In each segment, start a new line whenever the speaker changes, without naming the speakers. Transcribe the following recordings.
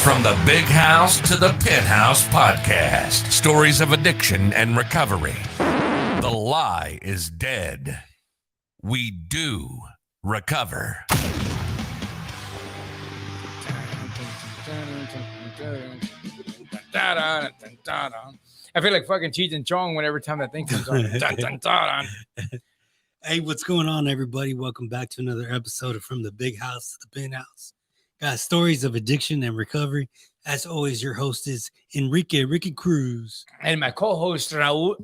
From the big house to the penthouse podcast. Stories of addiction and recovery. The lie is dead. We do recover.
I feel like fucking Cheech and Chong whenever time that thing comes on. Dun, dun, dun.
Hey, what's going on, everybody? Welcome back to another episode of From the Big House to the Penthouse. Got stories of addiction and recovery. As always, your host is Ricky Cruz.
And my co-host, Raul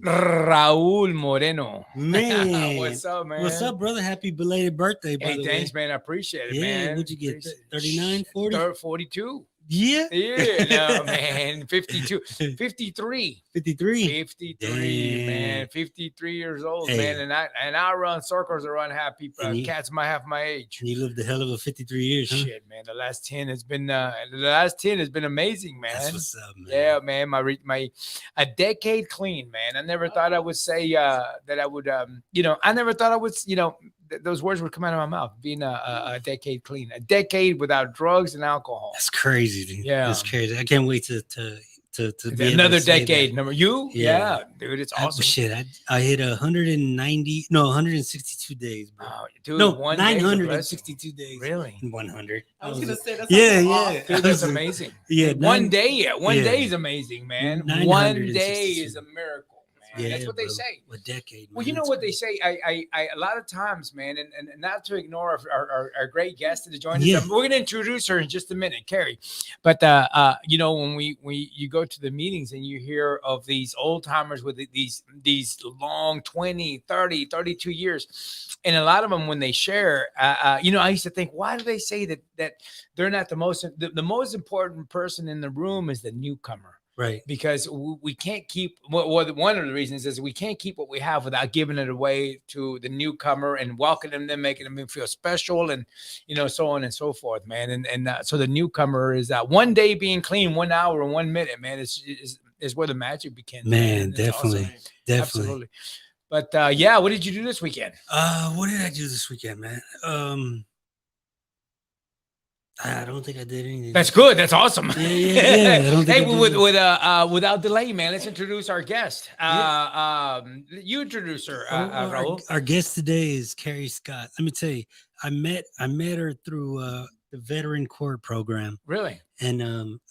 Moreno.
Man.
What's up, man?
What's up, brother? Happy belated birthday, by
Hey,
the
thanks,
way.
man. I appreciate it,
Yeah,
man.
what'd you get? 39, 40?
42.
Yeah.
Yeah, no, man. 52. 53.
53.
53,
Damn.
man. 53 years old,
Hey.
man. And I run circles around half people,
And you-
cats half my age.
And you lived a hell of a 53 years, huh?
Shit, man. The last 10 has been amazing, man.
That's what's up, man.
Yeah, man. My a decade clean, man. I never thought I would say that I would I never thought I would, those words would come out of my mouth, being a decade clean, a decade without drugs and alcohol.
That's crazy, dude.
Yeah.
That's crazy. I can't wait to be able
Another
to say
decade.
that.
Number you?
Yeah.
Yeah, dude, it's
I-
awesome.
Shit, I hit 162 days, bro.
Oh, dude,
No,
one day is a blessing.
962 days.
Really?
100.
I was gonna say that's
Yeah,
off.
yeah.
Dude, that's amazing.
Yeah,
One
nine-
day
yeah.
is amazing, man.
962.
One day is a miracle, man.
Yeah,
That's what they
bro.
say.
A decade.
Well,
man.
you know
That's
what they
crazy.
say. I a lot of times, man, and not to ignore our great guest to join
Yeah.
us. We're going to introduce her in just a minute, Karri. But when you go to the meetings and you hear of these old timers with these long 20, 30, 32 years, and a lot of them when they share, I used to think, why do they say that they're not the most important person in the room is the newcomer?
Right.
Because we can't keep one of the reasons is we can't keep what we have without giving it away to the newcomer and welcoming them, making them feel special, and so on and so forth, man. And so the newcomer is one day being clean, 1 hour and 1 minute, man. Is where the magic begins.
Man,
It's
definitely.
awesome.
Definitely.
Absolutely. But what did you do this weekend?
What did I do this weekend, man? I don't think I did anything.
That's good. That's awesome.
Yeah. I don't think
Hey,
I did
without delay, man, let's introduce our guest. You introduce her, Raul.
Our guest today is Karri Scott. Let me tell you, I met her through the veteran court program,
Really?
and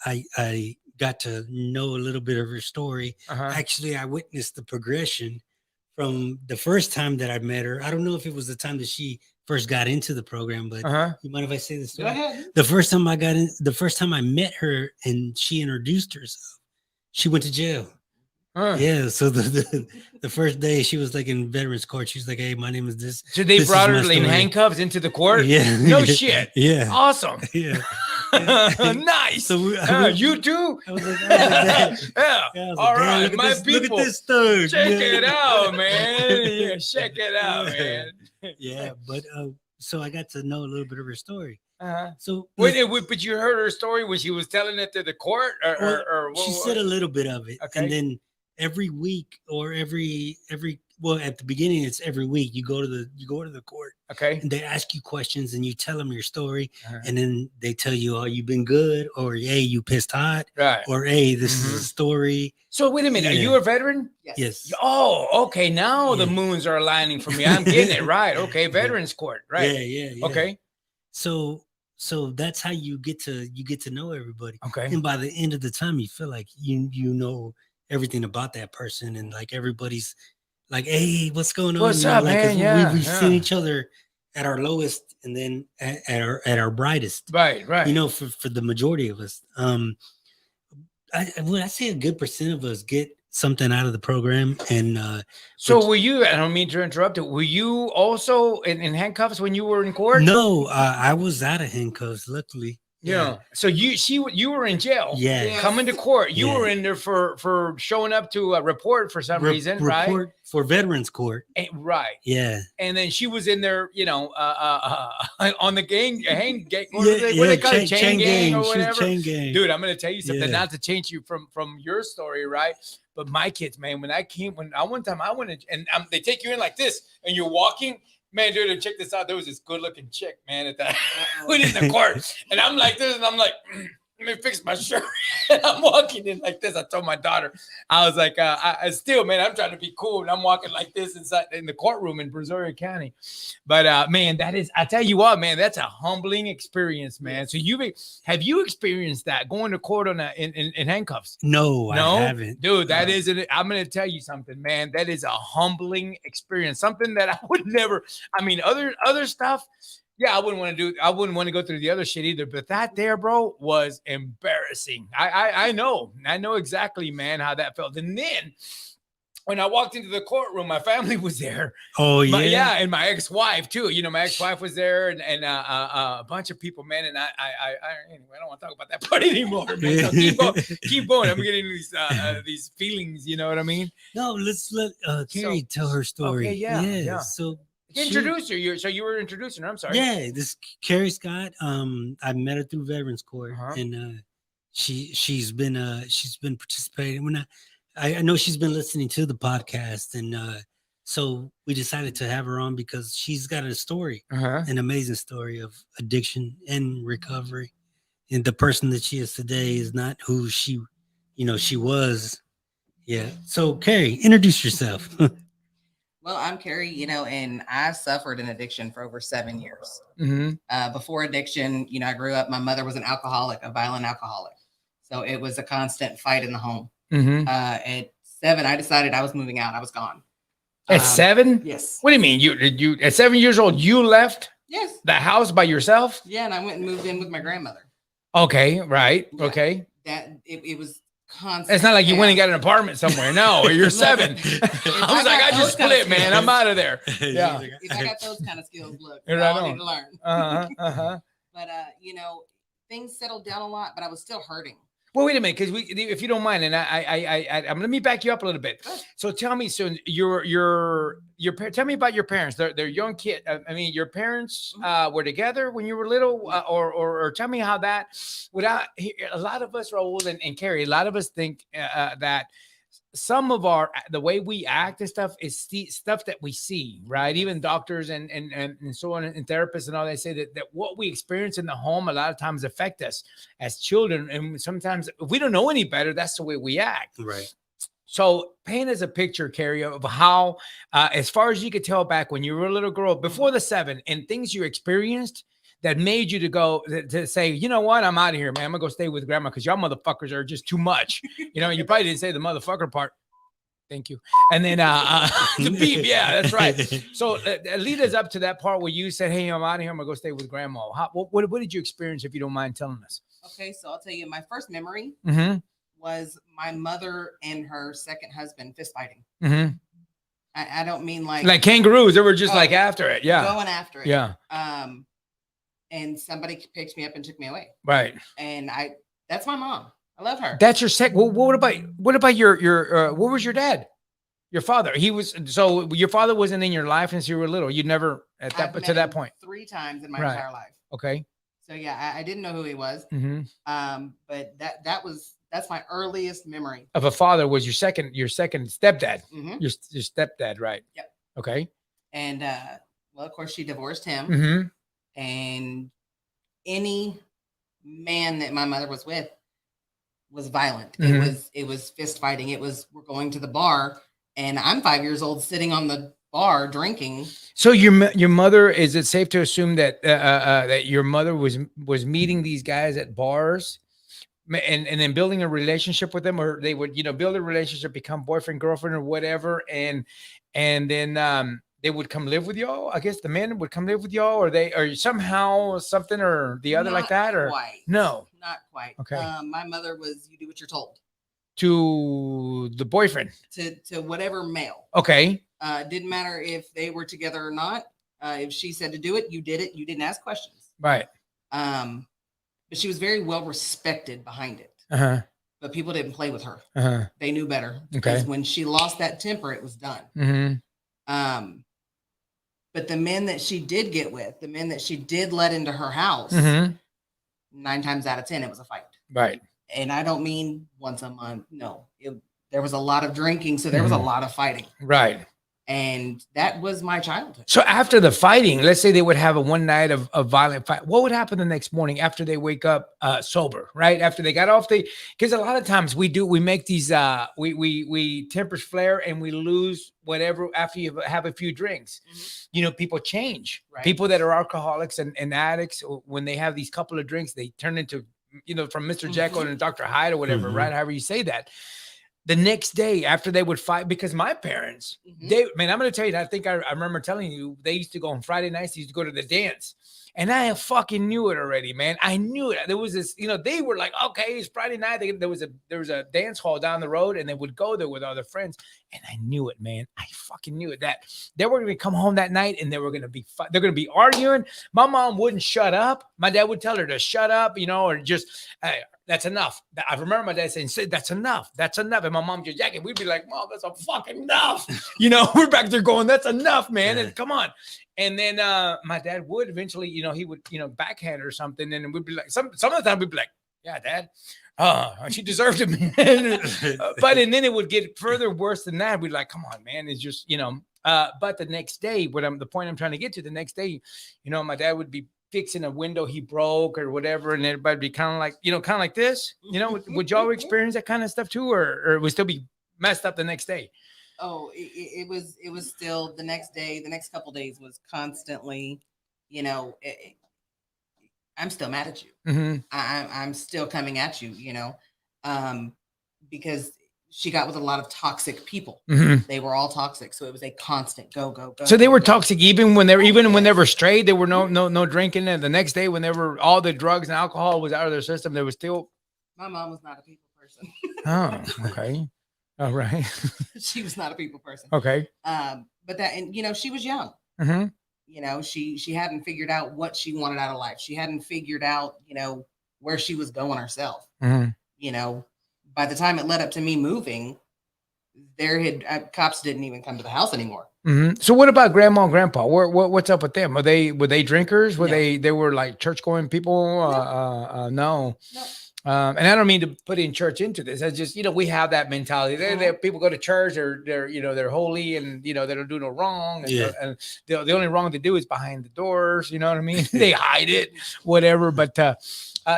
I got to know a little bit of her story.
Uh-huh.
Actually, I witnessed the progression from the first time that I met her. I don't know if it was the time that she first got into the program, but
Uh-huh.
you mind if I say this?
Go ahead.
The first time I met her and she introduced herself, she went to jail.
Huh.
Yeah. So the first day she was like in veterans court, she was like, "Hey, my name is this."
So they
This is
brought her
my
in
story.
handcuffs into the court?
Yeah.
No shit.
Yeah.
Awesome.
Yeah.
Nice.
So
You too?
I was like, yeah.
Yeah.
I was
All
like, "Damn,
right,
look at
my
this-
people.
Look at this thug.
Check
Yeah.
it out, man. Yeah, check it out, man.
Yeah, but so I got to know a little bit of her story.
Uh-huh.
So
Wait, but you heard her story when she was telling it to the court, or
she said a little bit of it,
Okay.
and then every week or every at the beginning it's every week you go to the court
okay.
and they ask you questions and you tell them your story,
Uh-huh.
and then they tell you, "Oh, you've been good," or "Hey, you pissed hot,"
Right.
or "Hey, this is
Mhm.
a story."
So wait a minute. Are
Yeah.
you a veteran?
Yes.
Oh, okay. Now the
Yeah.
moons are aligning for me. I'm getting it right. Okay, Veterans Court, right?
Yeah.
Okay.
So that's how you get to know everybody.
Okay.
And by the end of the time, you feel like you know everything about that person, and like everybody's like, "Hey, what's going on?"
What's
You know,
up,
like, 'cause
man? Yeah,
we've seen
yeah.
each other at our lowest, and then at our brightest.
Right.
You know, for the majority of us, I say a good percent of us get something out of the program, and
So were you? I don't mean to interrupt it. Were you also in handcuffs when you were in court?
no, I was out of handcuffs, luckily.
Yeah. So you were in jail.
Yeah.
Coming to court. You
Yeah.
were in there for showing up to report for some reason, right?
Report for veterans court.
Right.
Yeah.
And then she was in there, on the gang, what
Yeah,
do they call it? Chain gang or
She was
whatever.
chain gang.
Dude, I'm gonna tell you something,
Yeah.
not to change you from your story, right? But my kids, man, one time I went in, and they take you in like this, and you're walking. Man, dude, and check this out. There was this good-looking chick, man, at that went in the court, and I'm like this, and I'm like, let me fix my shirt. And I'm walking in like this. I told my daughter, I was like, I still, man, I'm trying to be cool. And I'm walking like this inside in the courtroom in Brazoria County. But man, that is, I tell you what, man, that's a humbling experience, man. So have you experienced that going to court on in handcuffs?
No, I haven't.
Dude, that is it. I'm going to tell you something, man. That is a humbling experience. Something that I would never, I mean, other stuff. Yeah, I wouldn't want to go through the other shit either. But that there, bro, was embarrassing. I know exactly, man, how that felt. And then when I walked into the courtroom, my family was there.
Oh yeah,
and my ex-wife too. You know, my ex-wife was there, and a bunch of people, man. And I anyway, I don't want to talk about that part anymore, man. So keep going. I'm getting these feelings. You know what I mean?
No, let's let Karri tell her story.
Okay, yeah.
So.
Introduce her. So you were introducing her. I'm sorry.
Yeah, this Karri Scott. I met her through Veterans Court, and she's been participating. When I know she's been listening to the podcast, and so we decided to have her on because she's got a story, an amazing story of addiction and recovery. And the person that she is today is not who she was. Yeah. So Karri, introduce yourself.
Well, I'm Karri, and I suffered an addiction for over 7 years. Before addiction, I grew up, my mother was an alcoholic, a violent alcoholic. So it was a constant fight in the home. At 7, I decided I was moving out. I was gone.
At 7?
Yes.
What do you mean? You at 7 years old, you left
Yes.
the house by yourself?
Yeah, and I went and moved in with my grandmother.
Okay, right.
Yeah.
Okay.
It was constant.
It's not like you went and got an apartment somewhere. No, you're 7. I was like, I just split, man. I'm out of there. Yeah.
If I got those kind of skills, look,
Right
I need to learn. But things settled down a lot, but I was still hurting.
Well, wait a minute, because if you don't mind, and let me back you up a little bit. So tell me, so tell me about your parents. They're young kid. I mean, your parents were together when you were little, or tell me how that. A lot of us, Raul and Karri, a lot of us think that some of the way we act and stuff is stuff that we see, right? Even doctors and so on, and therapists and all, they say that what we experience in the home a lot of times affect us as children, and sometimes if we don't know any better, that's the way we act,
right?
So paint us a picture, Karri, of how as far as you could tell back when you were a little girl before the 7, and things you experienced that made you to say, you know what, I'm out of here, man. I'm gonna go stay with grandma because y'all motherfuckers are just too much. You probably didn't say the motherfucker part. Thank you. And then the beep, yeah, that's right. So lead us up to that part where you said, hey, I'm out of here. I'm gonna go stay with grandma. What did you experience, if you don't mind telling us?
Okay, so I'll tell you, my first memory was my mother and her second husband fist fighting. I don't mean like
kangaroos. They were just like after it. Yeah.
Going after it.
Yeah.
And somebody picked me up and took me away.
Right.
And that's my mom. I love her.
That's your Well, what about your what was your dad? Your father? So your father wasn't in your life since you were little. You never to that point.
3 times in my entire life.
Okay.
So yeah, I didn't know who he was. But that's my earliest memory
of a father. Was your second stepdad? Your stepdad, right?
Yep.
Okay.
And well, of course, she divorced him. And any man that my mother was with was violent. It was fist fighting. It was, we're going to the bar, and I'm 5 years old sitting on the bar drinking.
So your mother, is it safe to assume that that your mother was meeting these guys at bars and then building a relationship with them, or they would build a relationship, become boyfriend, girlfriend, or whatever, and then they would come live with y'all? I guess the men would come live with y'all, or somehow something or the other,
Not
like that, or
quite.
No,
not quite.
Okay.
My mother was, you do what you're told.
To the boyfriend.
To whatever male.
Okay.
Didn't matter if they were together or not. If she said to do it, you did it. You didn't ask questions.
Right.
But she was very well respected behind it. But people didn't play with her. They knew better. Because when she lost that temper, it was done. But the men that she did get with, the men that she did let into her house, 9 times out of 10, it was a fight.
Right.
And I don't mean once a month. No, there was a lot of drinking. So there was a lot of fighting.
Right.
And that was my childhood.
So after the fighting, let's say they would have a one night of violent fight. What would happen the next morning after they wake up sober, right? After they got off because a lot of times we make these, we tempers flare and we lose whatever after you have a few drinks. You know, people change.
Right.
People that are alcoholics and addicts, when they have these couple of drinks, they turn into, you know, from Mr. Jekyll and Dr. Hyde or whatever, right? However you say that. The next day after they would fight, because my parents, I'm going to tell you, I think I remember telling you, they used to go on Friday nights, they used to go to the dance. And I fucking knew it already, man. I knew it. There was this, you know, they were like, okay, it's Friday night. There was a dance hall down the road and they would go there with other friends. And I knew it, man. I fucking knew it, that they were going to come home that night and they were going to be, they're going to be arguing. My mom wouldn't shut up. My dad would tell her to shut up, you know, or just, hey, that's enough. I remember my dad saying, that's enough. That's enough. And my mom just yaking. We'd be like, Mom, that's a fucking enough. You know, we're back there going, that's enough, man. And come on. And then my dad would eventually, you know, he would, you know, backhand or something. And we'd be like, some of the time we'd be like, yeah, Dad, she deserved it, man. And then it would get further worse than that. We'd like, come on, man. It's just, you know, but the next day, the point I'm trying to get to, the next day, you know, my dad would be fixing a window he broke or whatever. And everybody'd be kind of like, you know, kind of like this, you know, would y'all experience that kind of stuff too? Or would still be messed up the next day?
Oh, it was still the next day. The next couple days was constantly, you know, I'm still mad at you. I'm still coming at you, you know, because she got with a lot of toxic people. They were all toxic, so it was a constant go.
So they were toxic even when they were straight. There were no drinking, and the next day when they were all the drugs and alcohol was out of their system, there was still.
My mom was not a people person.
Oh, okay. All right.
She was not a people person.
Okay.
But that, and you know, she was young. You know, she hadn't figured out what she wanted out of life. She hadn't figured out, you know, where she was going herself. You know, by the time it led up to me moving, cops didn't even come to the house anymore.
So what about grandma and grandpa? What's up with them? Were they drinkers? Were
No.
they were like church going people? No. And I don't mean to put in church into this. I just, you know, we have that mentality. They're people go to church, or they're holy, and you know they don't do no wrong. And the only wrong they do is behind the doors. You know what I mean? They hide it, whatever. But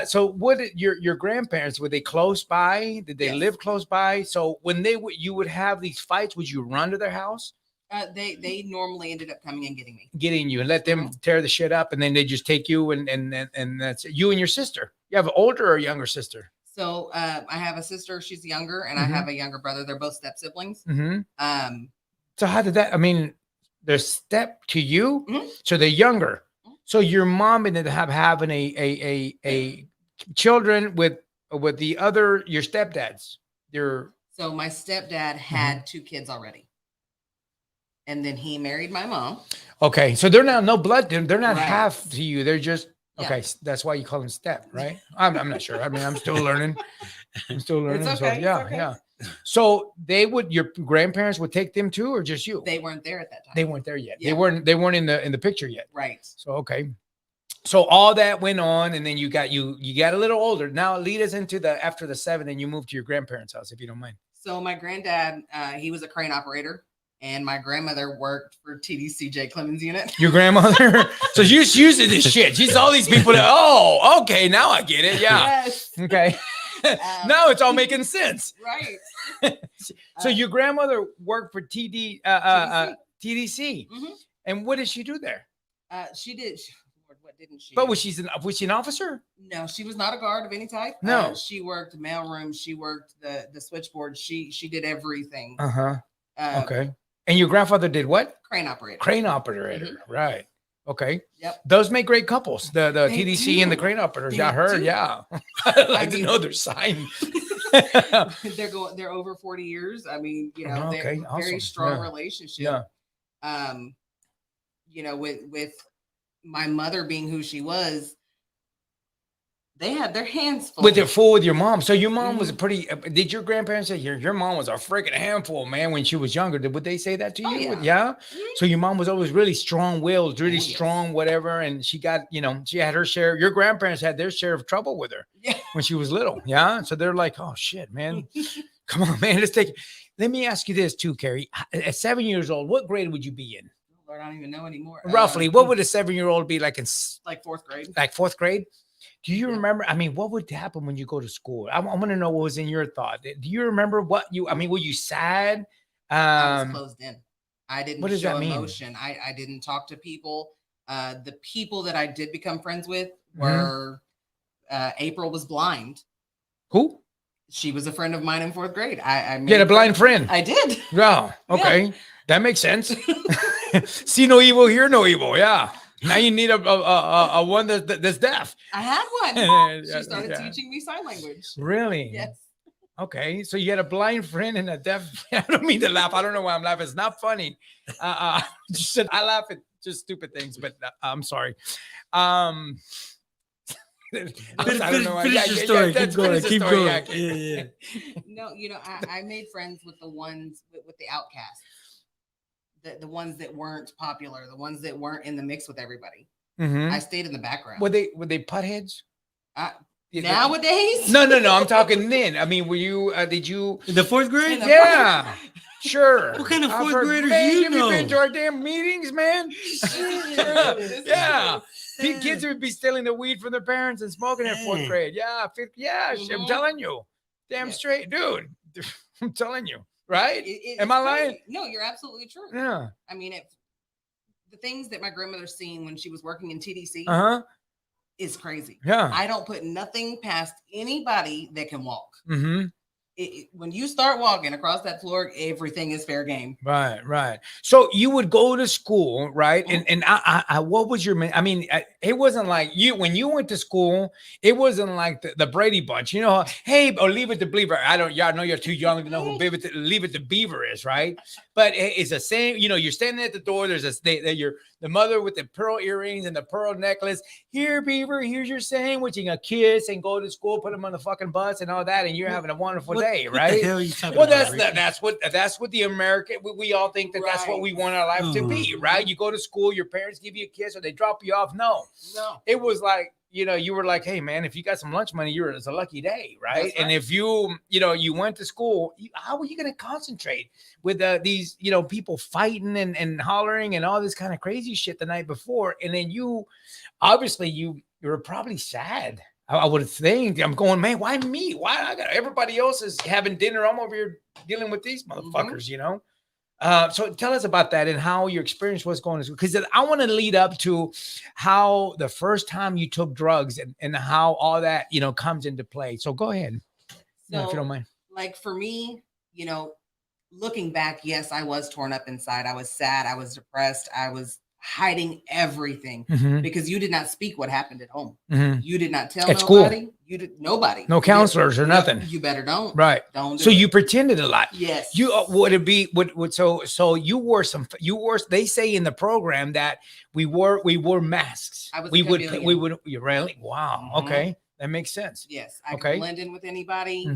so what? Your grandparents, were they close by? Did they live close by? So when you would have these fights, would you run to their house?
They normally ended up coming and
getting you and let them tear the shit up, and then they just take you and that's it. You and your sister. You have an older or younger sister?
So I have a sister, she's younger, and I have a younger brother. They're both step siblings.
So how did that? I mean, they're step to you, so they're younger. So your mom ended up having a children with the other your stepdads.
So my stepdad had 2 kids already. And then he married my mom.
Okay, so they're not no blood. They're not
Right.
half to you. They're just okay.
Yeah.
That's why you call them step, right? I'm not sure. I mean, I'm still learning.
It's
So
okay.
yeah. So your grandparents would take them too, or just you?
They weren't there at that time.
They weren't there yet.
Yeah.
They weren't in the picture yet.
Right.
So okay. So all that went on, and then you got a little older. Now lead us into after the 7, and you moved to your grandparents' house, if you don't mind.
So my granddad, he was a crane operator, and my grandmother worked for TDC J. Clemens unit.
Your grandmother? So she's used to this shit. She's all these people that, okay, now I get it. Yeah.
Yes.
Okay. Now it's all making sense.
Right.
So your grandmother worked for TDC. And what did she do there?
She did. What didn't she?
But was she an officer?
No, she was not a guard of any type.
No.
She worked mailroom. She worked the switchboard. She did everything.
Okay. And your grandfather did what?
Crane operator.
Crane operator. Right. Okay.
Yep.
Those make great couples. The
They
TDC
do.
and the crane operators.
They
I heard.
do.
Yeah. I like to know their sign.
They're over 40 years. I mean, you know,
Okay,
they're
awesome.
very strong
Yeah.
relationship.
Yeah.
You know, with my mother being who she was, they had their hands full.
With your mom. So your mom was a pretty. Did your grandparents say your mom was a freaking handful, man, when she was younger? Would they say that to you?
Oh, yeah.
So your mom was always really strong-willed, really
Oh, yes.
strong, whatever, and she got, she had her share. Your grandparents had their share of trouble with her
Yeah.
when she was little. Yeah. So they're like, oh shit, man, come on, man, let's take. Let me ask you this too, Karri. At 7 years old, what grade would you be in?
Lord, I don't even know anymore.
Roughly, what would a 7-year-old be like in
like fourth grade?
like fourth grade? Do you
Yeah.
remember? I mean, what would happen when you go to school? I want to know what was in your thought. Do you remember what you? I mean, were you sad?
I was closed in. I didn't
what does
show
that mean?
emotion. I didn't talk to people. The people that I did become friends with
Mm-hmm.
were April was blind.
Who?
She was a friend of mine in fourth grade. I
You had a blind friend.
I did.
Oh, okay. That makes sense. See no evil, hear no evil. Yeah. Now you need a one that's deaf.
I had one. She started
Yeah.
teaching me sign language.
Really?
Yes.
Okay. So you had a blind friend and a deaf. I don't mean to laugh. I don't know why I'm laughing. It's not funny. Just said I laugh at just stupid things, but I'm sorry. I don't know.
Finish your story.
That's
Keep going.
finish the
Keep
story.
going.
Yeah.
Yeah.
No, I made friends with the ones with the outcasts. The ones that weren't popular, the ones that weren't in the mix with everybody.
Mhm.
I stayed in the background.
Were they buttheads?
Nowadays?
No. I'm talking then. I mean, were you? Did you?
In the fourth grade?
Yeah, sure.
What kind of
I've
fourth
heard-
graders
man,
you
have you been
know?
to our damn meetings, man? Yeah. Kids would be stealing the weed from their parents and smoking in fourth
Dang.
grade. Yeah, fifth, yeah. I'm
Mhm.
telling you, damn
Yeah.
straight, dude. I'm telling you, right?
It's
Am I
crazy.
lying?
No, you're absolutely true.
Yeah.
I mean, the things that my grandmother seen when she was working in TDC
Uh huh.
is crazy.
Yeah.
I don't put nothing past anybody that can walk.
Mm-hmm.
When you start walking across that floor, everything is fair game.
Right. So you would go to school, right? And I what was your? I mean, it wasn't like you when you went to school. It wasn't like the Brady Bunch, you know. Hey, or Leave It to Beaver. Y'all know you're too young to know who Leave It to Beaver is, right? But it's the same. You know, you're standing at the door. There's the mother with the pearl earrings and the pearl necklace. Here, Beaver. Here's your sandwich and a kiss, and go to school. Put them on the fucking bus and all that, and you're having a wonderful day,
What
right?
the hell are you talking
Well,
about,
that's what the American we all think that's what we want our life to be, right? You go to school, your parents give you a kiss, or they drop you off. No, it was like you were like, hey man, if you got some lunch money, it's a lucky day, right? And if you went to school, how were you going to concentrate with these people fighting and hollering and all this kind of crazy shit the night before, and then you were probably sad. I would think. I'm going, man, why me? Why I got everybody else is having dinner. I'm over here dealing with these motherfuckers, So tell us about that and how your experience was going to school. Because I want to lead up to how the first time you took drugs and how all that, comes into play. So go ahead.
So,
if you don't mind.
Like for me, looking back, yes, I was torn up inside. I was sad. I was depressed. I was hiding everything because you did not speak what happened at home. You did not tell nobody. You did nobody.
No counselors or nothing.
You better don't.
Right.
Don't.
So you pretended a lot.
Yes.
You would it be so you wore they say in the program that we wore masks.
We would
you really wow. Okay. That makes sense.
Yes, I could blend in with anybody.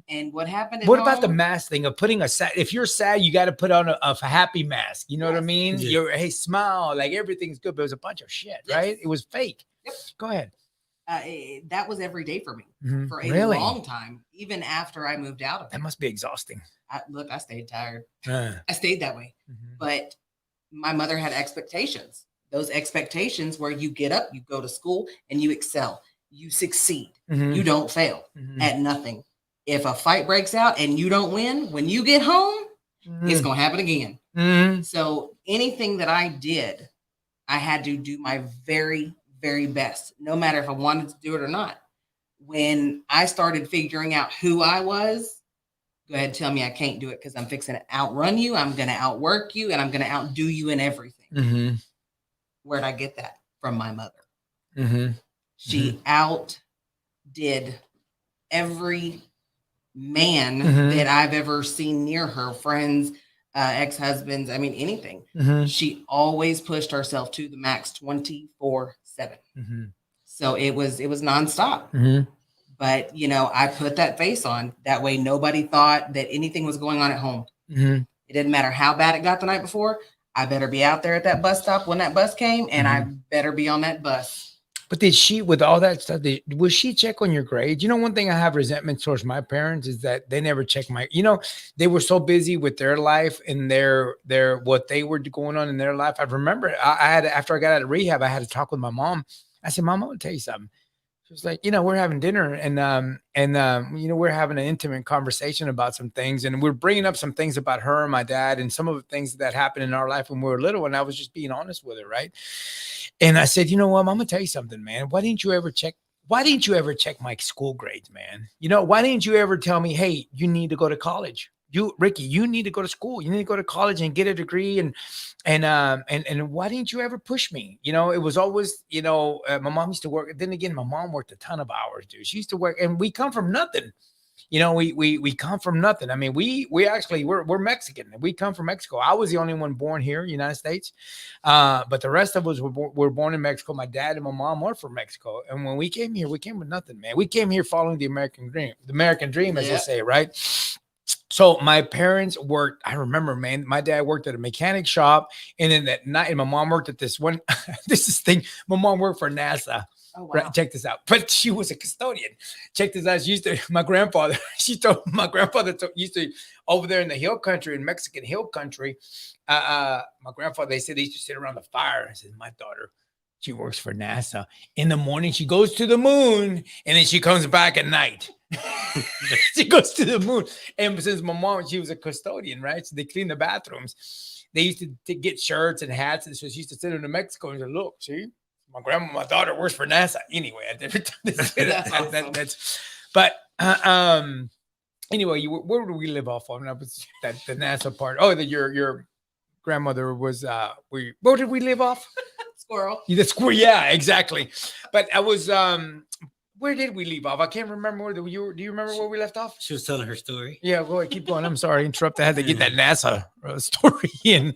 And what happened?
What about the mask thing of putting if you're sad, you got to put on a happy mask. You know what I mean?
Yeah.
Hey, smile, like everything's good, but it was a bunch of shit, right? It was fake.
Yep.
Go ahead.
That was every day for me for a long time, even after I moved out of it.
That must be exhausting.
I stayed tired. I stayed that way, but my mother had expectations. Those expectations where you get up, you go to school, and you excel. You succeed. You don't fail at nothing. If a fight breaks out and you don't win, when you get home, it's going to happen again. So anything that I did, I had to do my very, very best, no matter if I wanted to do it or not. When I started figuring out who I was, go ahead and tell me I can't do it because I'm fixing to outrun you. I'm going to outwork you and I'm going to outdo you in everything. Where'd I get that? From my mother. She outdid every man that I've ever seen near her, friends, ex-husbands, I mean, anything. She always pushed herself to the max 24/7. So it was nonstop. But, I put that face on. That way nobody thought that anything was going on at home. It didn't matter how bad it got the night before. I better be out there at that bus stop when that bus came, and I better be on that bus.
But did she, with all that stuff, will she check on your grades? You know, one thing I have resentment towards my parents is that they never check they were so busy with their life and their what they were going on in their life. I remember I had, after I got out of rehab, I had to talk with my mom. I said, Mom, I'm gonna tell you something. She was like, we're having dinner and we're having an intimate conversation about some things, and we're bringing up some things about her and my dad and some of the things that happened in our life when we were little. And I was just being honest with her, right? And I said, you know what, I'm gonna tell you something, man. Why didn't you ever check my school grades, man? Why didn't you ever tell me, hey, you need to go to college? Ricky, you need to go to school. You need to go to college and get a degree. And why didn't you ever push me? It was always, my mom used to work. Then again, my mom worked a ton of hours, dude. She used to work, and we come from nothing. We come from nothing. I mean, we're Mexican. We come from Mexico. I was the only one born here, United States. But the rest of us were born in Mexico. My dad and my mom were from Mexico. And when we came here, we came with nothing, man. We came here following the American dream, as they say, right? So my parents worked. I remember, man, my dad worked at a mechanic shop. And then that night, and my mom worked at this one, my mom worked for NASA.
Oh, wow.
Right, check this out. But she was a custodian. Check this out. She used to, my grandfather used to, over there in the hill country, in Mexican hill country, my grandfather, they said they used to sit around the fire. I said, my daughter, she works for NASA. In the morning, she goes to the moon, and then she comes back at night. She goes to the moon. And since my mom, she was a custodian, right? So they clean the bathrooms. They used to get shirts and hats. And so she used to send them to Mexico and say, look, see? My daughter works for NASA. Anyway, I never done this. Anyway, where do we live off on? That was the NASA part. Oh, your grandmother was. Where did we live off?
Squirrel.
The squirrel. Yeah, exactly. But I was. Where did we leave off? I can't remember where do you remember where we left off?
She was telling her story.
Yeah, go ahead, keep going. I'm sorry, interrupt. I had to get that NASA story in.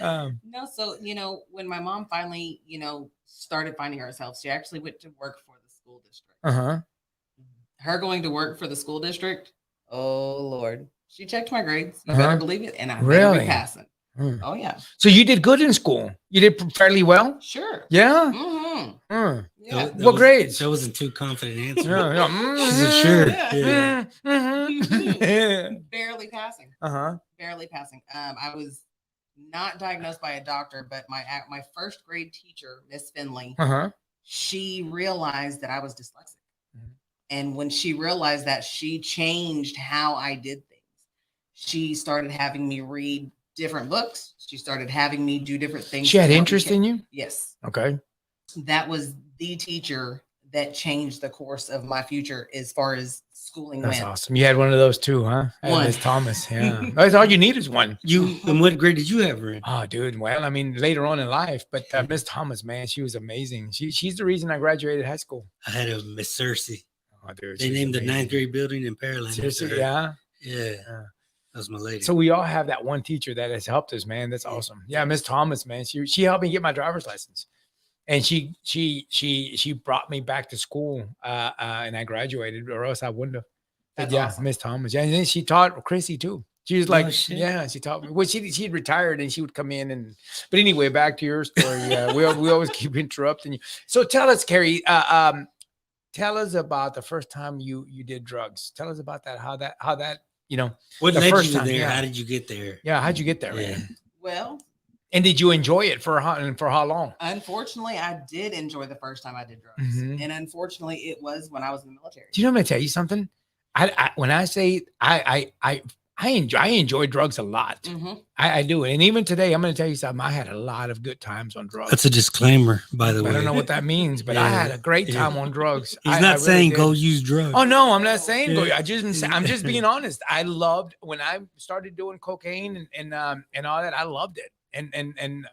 No, so when my mom finally, started finding herself, she actually went to work for the school district. Her going to work for the school district, oh Lord, she checked my grades. You better believe it, and I better be passing. Oh yeah.
So you did good in school. You did fairly well.
Sure.
Yeah.
Yeah.
What grades?
That wasn't too confident answer.
Yeah.
She's a sure.
Yeah.
Barely passing. Barely passing. I was not diagnosed by a doctor, but my first grade teacher, Miss Finley, she realized that I was dyslexic. And when she realized that, she changed how I did things. She started having me read different books. She started having me do different things.
She had interest in you?
Yes.
Okay. That
was the teacher that changed the course of my future as far as schooling
That's
went.
awesome. You had one of those too, huh?
One.
Miss Thomas. Yeah. That's all you need is one.
And what grade did you have her in?
Oh, dude. Well, I mean, later on in life, but Miss Thomas, man, she was amazing. She's the reason I graduated high school.
I had a Miss Cersei.
Oh, dude.
They named the 9th grade building in Pearland.
Seriously, yeah.
Yeah. That was my lady.
So we all have that one teacher that has helped us, man. That's awesome. Yeah, Miss Thomas, man. She helped me get my driver's license. And she brought me back to school and I graduated, or else I wouldn't have.
That's
yeah,
awesome.
Miss Thomas. Yeah, and then she taught Chrissy too. She was like,
shit.
she taught me. Well, she'd retired and she would come in but anyway, back to your story. We always keep interrupting you. So tell us, Karri, tell us about the first time you did drugs. Tell us about that. How that
what
the
led
first
you
time,
there?
yeah.
How did you get there?
Yeah, how'd you get there?
Yeah.
Man?
Well,
and did you enjoy it for how long?
Unfortunately, I did enjoy the first time I did drugs.
Mm-hmm.
And unfortunately, it was when I was in the military.
Do you know I'm gonna tell you something? When I say I enjoy drugs a lot.
Mm-hmm.
I do. And even today, I'm going to tell you something. I had a lot of good times on drugs.
That's a disclaimer, by the way.
I don't know what that means, but I had a great time on drugs.
He's not saying go use drugs.
Oh, no, I'm not saying go. I'm just being honest. I loved when I started doing cocaine and all that. I loved it. And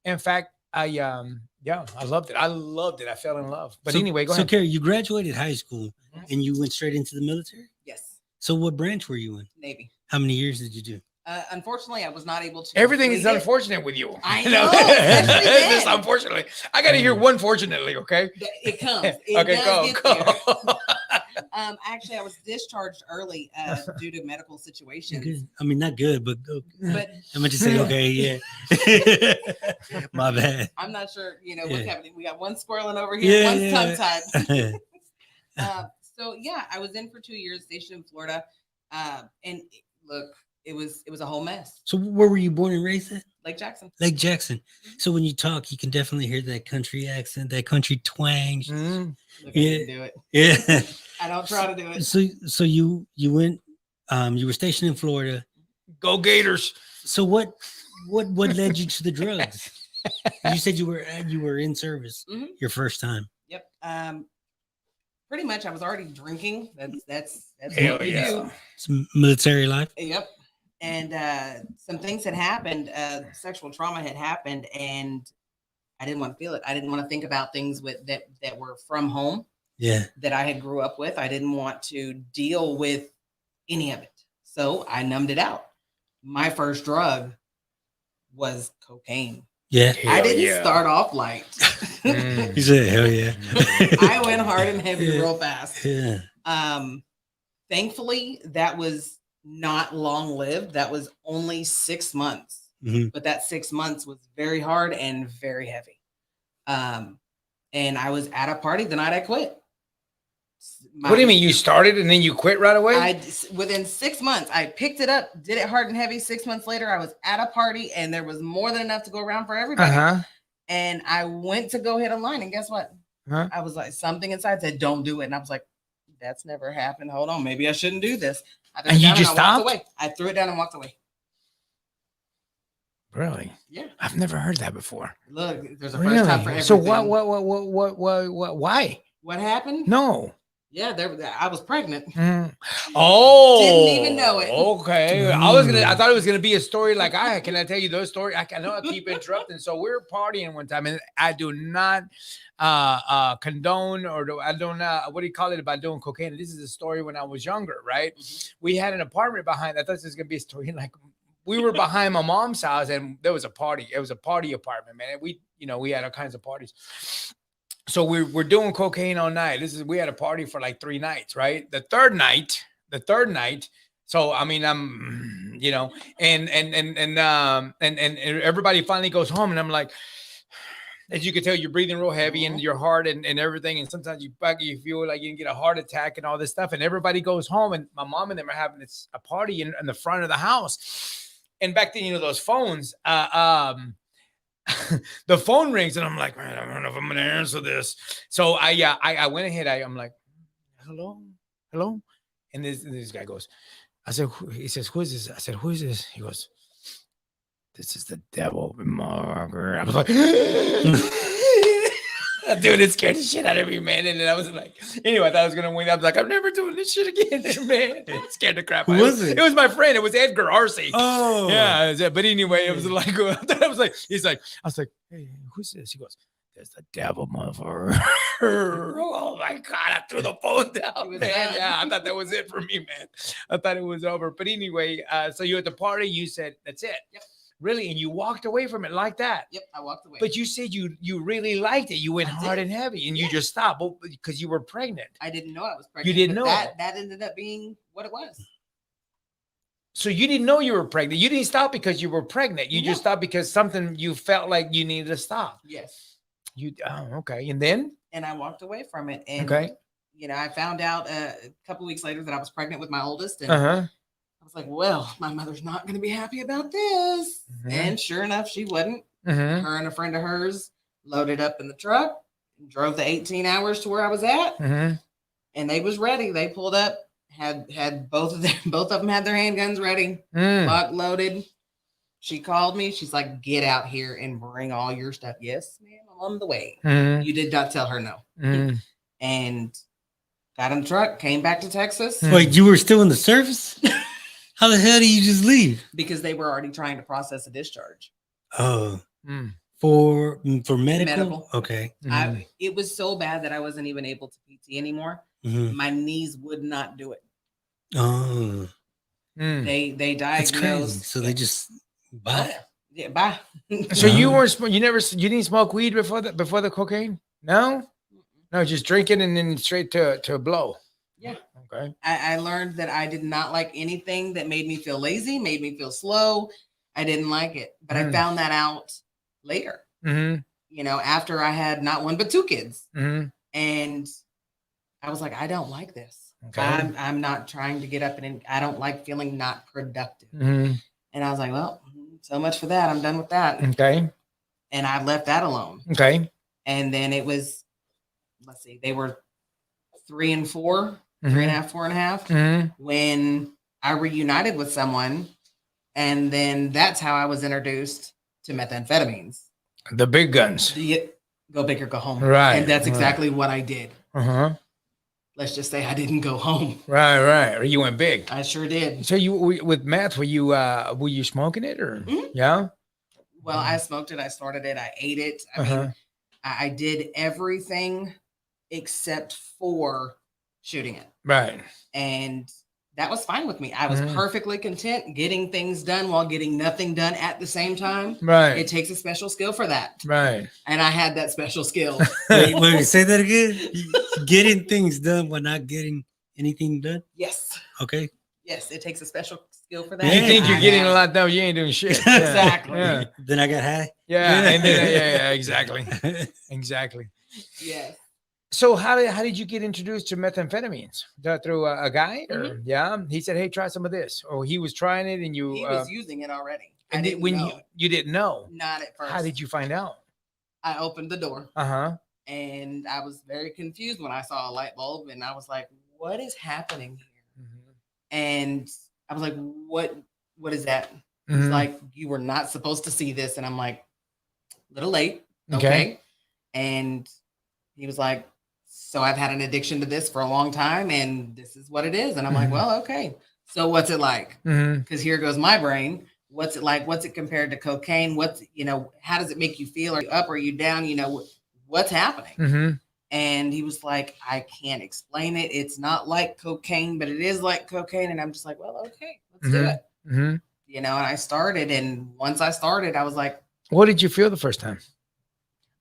in fact, I loved it. I loved it. I fell in love. But anyway, go ahead.
So, Karri, you graduated high school and you went straight into the military?
Yes.
So what branch were you in?
Navy.
How many years did you do?
Unfortunately, I was not able to.
Everything is unfortunate with you.
I know. Especially
Just unfortunately. I got to hear one fortunately, okay?
It comes. It
okay,
does
go.
Actually, I was discharged early due to medical situations.
Good. I mean, not good, but good.
But
I'm gonna just say, okay, yeah. My bad.
I'm not sure, what's
Yeah.
happening. We got one squirreling over here, one's
Yeah,
tongue tied. So yeah, I was in for 2 years, stationed in Florida. And look, it was a whole mess.
So where were you born and raised at?
Lake Jackson.
Lake Jackson. So when you talk, you can definitely hear that country accent, that country twang.
Mm.
Look, I didn't do it.
Yeah.
I don't try to do it.
So you went, you were stationed in Florida.
Go Gators.
So what led you to the drugs? You said you were in service your first time.
Yep. Pretty much I was already drinking. That's
Hell
what we
yeah.
do.
It's military life.
Yep. And some things had happened. Sexual trauma had happened, and I didn't want to feel it. I didn't want to think about things that were from home.
Yeah.
That I had grew up with. I didn't want to deal with any of it, so I numbed it out. My first drug was cocaine.
Yeah.
I didn't start off light.
You said, hell yeah.
I went hard and heavy real fast.
Yeah.
Thankfully, that was not long lived. That was only 6 months. But that 6 months was very hard and very heavy. And I was at a party the night I quit.
What do you mean? You started and then you quit right away?
Within 6 months, I picked it up, did it hard and heavy. 6 months later, I was at a party and there was more than enough to go around for everybody. And I went to go hit a line, and guess what? I was like, something inside said, "Don't do it." And I was like, "That's never happened. Hold on, maybe I shouldn't do this."
And you just stopped?
Away. I threw it down and walked away.
Really?
Yeah.
I've never heard that before.
Look, there's a first time for everything.
So what? Why?
What happened?
No.
Yeah, I was pregnant.
Oh,
didn't even know it.
Okay, I thought it was gonna be a story like can I tell you those stories? I know I keep interrupting. So we were partying one time, and I do not condone I don't what do you call it about doing cocaine. This is a story when I was younger, right? We had an apartment behind. I thought this was gonna be a story like we were behind my mom's house, and there was a party. It was a party apartment, man. We had all kinds of parties. So we're doing cocaine all night. We had a party for like 3 nights, right? The third night. So I mean, I'm, and everybody finally goes home, and I'm like, as you can tell, you're breathing real heavy and your heart and everything, and sometimes you feel like you can get a heart attack and all this stuff. And everybody goes home, and my mom and them are having a party in the front of the house. And back then, those phones. The phone rings, and I'm like, man, I don't know if I'm gonna answer this. So I went ahead. I'm like, hello, and this guy goes, he says, who is this? I said, who is this? He goes, this is the devil. I was like, dude, it scared the shit out of me, man. And then I was like, anyway, I thought I was gonna win. I was like, I'm never doing this shit again, man. It scared the crap out of me. Who was it? It was my friend. It was Edgar Arce.
Oh,
yeah. But anyway, it was like, I was like, I was like, hey, who's this? He goes, there's the devil, motherfucker. Oh my God, I threw the phone down, man. Yeah, I thought that was it for me, man. I thought it was over. But anyway, so you at the party, you said, that's it.
Yep.
Really? And you walked away from it like that?
Yep, I walked away.
But you said you really liked it. You went hard and heavy, and you just stopped because you were pregnant.
I didn't know I was pregnant.
You didn't know
that ended up being what it was.
So you didn't know you were pregnant. You didn't stop because you were pregnant. You just stopped because something you felt like you needed to stop.
Yes.
Okay. And then?
And I walked away from it. And I found out a couple weeks later that I was pregnant with my oldest, and I was like, well, my mother's not going to be happy about this. And sure enough, she wasn't. Her and a friend of hers loaded up in the truck, drove the 18 hours to where I was at, and they was ready. They pulled up, had both of them had their handguns ready, locked, loaded. She called me. She's like, get out here and bring all your stuff. Yes, ma'am, I'm on the way. You did not tell her no. And got in the truck, came back to Texas.
Wait, you were still in the service? How the hell do you just leave?
Because they were already trying to process a discharge.
Oh, for medical? Okay.
It was so bad that I wasn't even able to PT anymore. My knees would not do it.
Oh,
they diagnosed.
That's crazy. So they just bye.
Yeah, bye.
So you didn't smoke weed before the cocaine? No, just drinking and then straight to a blow.
Yeah.
Okay.
I learned that I did not like anything that made me feel lazy, made me feel slow. I didn't like it. But I found that out later, you know, after I had not one, but two kids. And I was like, I don't like this.
Okay.
I'm not trying to get up and I don't like feeling not productive. And I was like, well, so much for that. I'm done with that.
Okay.
And I left that alone.
Okay.
And then it was, let's see, they were 3 and 4, 3.5, 4.5 when I reunited with someone. And then that's how I was introduced to methamphetamines.
The big guns.
Go big or go home.
Right.
And that's exactly what I did. Let's just say I didn't go home.
Right. Or you went big.
I sure did.
So with meth, were you smoking it or yeah?
Well, I smoked it. I started it. I ate it. I mean, I did everything except for shooting it.
Right.
And that was fine with me. I was perfectly content getting things done while getting nothing done at the same time.
Right.
It takes a special skill for that.
Right.
And I had that special skill.
wait, say that again. Getting things done while not getting anything done.
Yes.
Okay.
Yes, it takes a special skill for that.
You think you're getting a lot done, you ain't doing shit.
Exactly.
Yeah.
Then I got high.
Yeah. And then, yeah, exactly. Exactly.
Yes.
So how did you get introduced to methamphetamines? Through a guy? Or yeah, he said, "Hey, try some of this," or he was trying it, and you
He was using it already.
And
I didn't
when
know.
you didn't know,
Not at first.
how did you find out?
I opened the door. And I was very confused when I saw a light bulb, and I was like, "What is happening here?" And I was like, "What is that?" He's like, "You were not supposed to see this," and I'm like, "A little late." Okay. And he was like, "So I've had an addiction to this for a long time, and this is what it is." And I'm like, "Well, okay. So what's it like?" Because here goes my brain. What's it like? What's it compared to cocaine? What's, you know, how does it make you feel? Are you up? Are you down? You know, what's happening? And he was like, "I can't explain it. It's not like cocaine, but it is like cocaine." And I'm just like, "Well, okay, let's do it." You know, and I started. And once I started, I was like,
what did you feel the first time?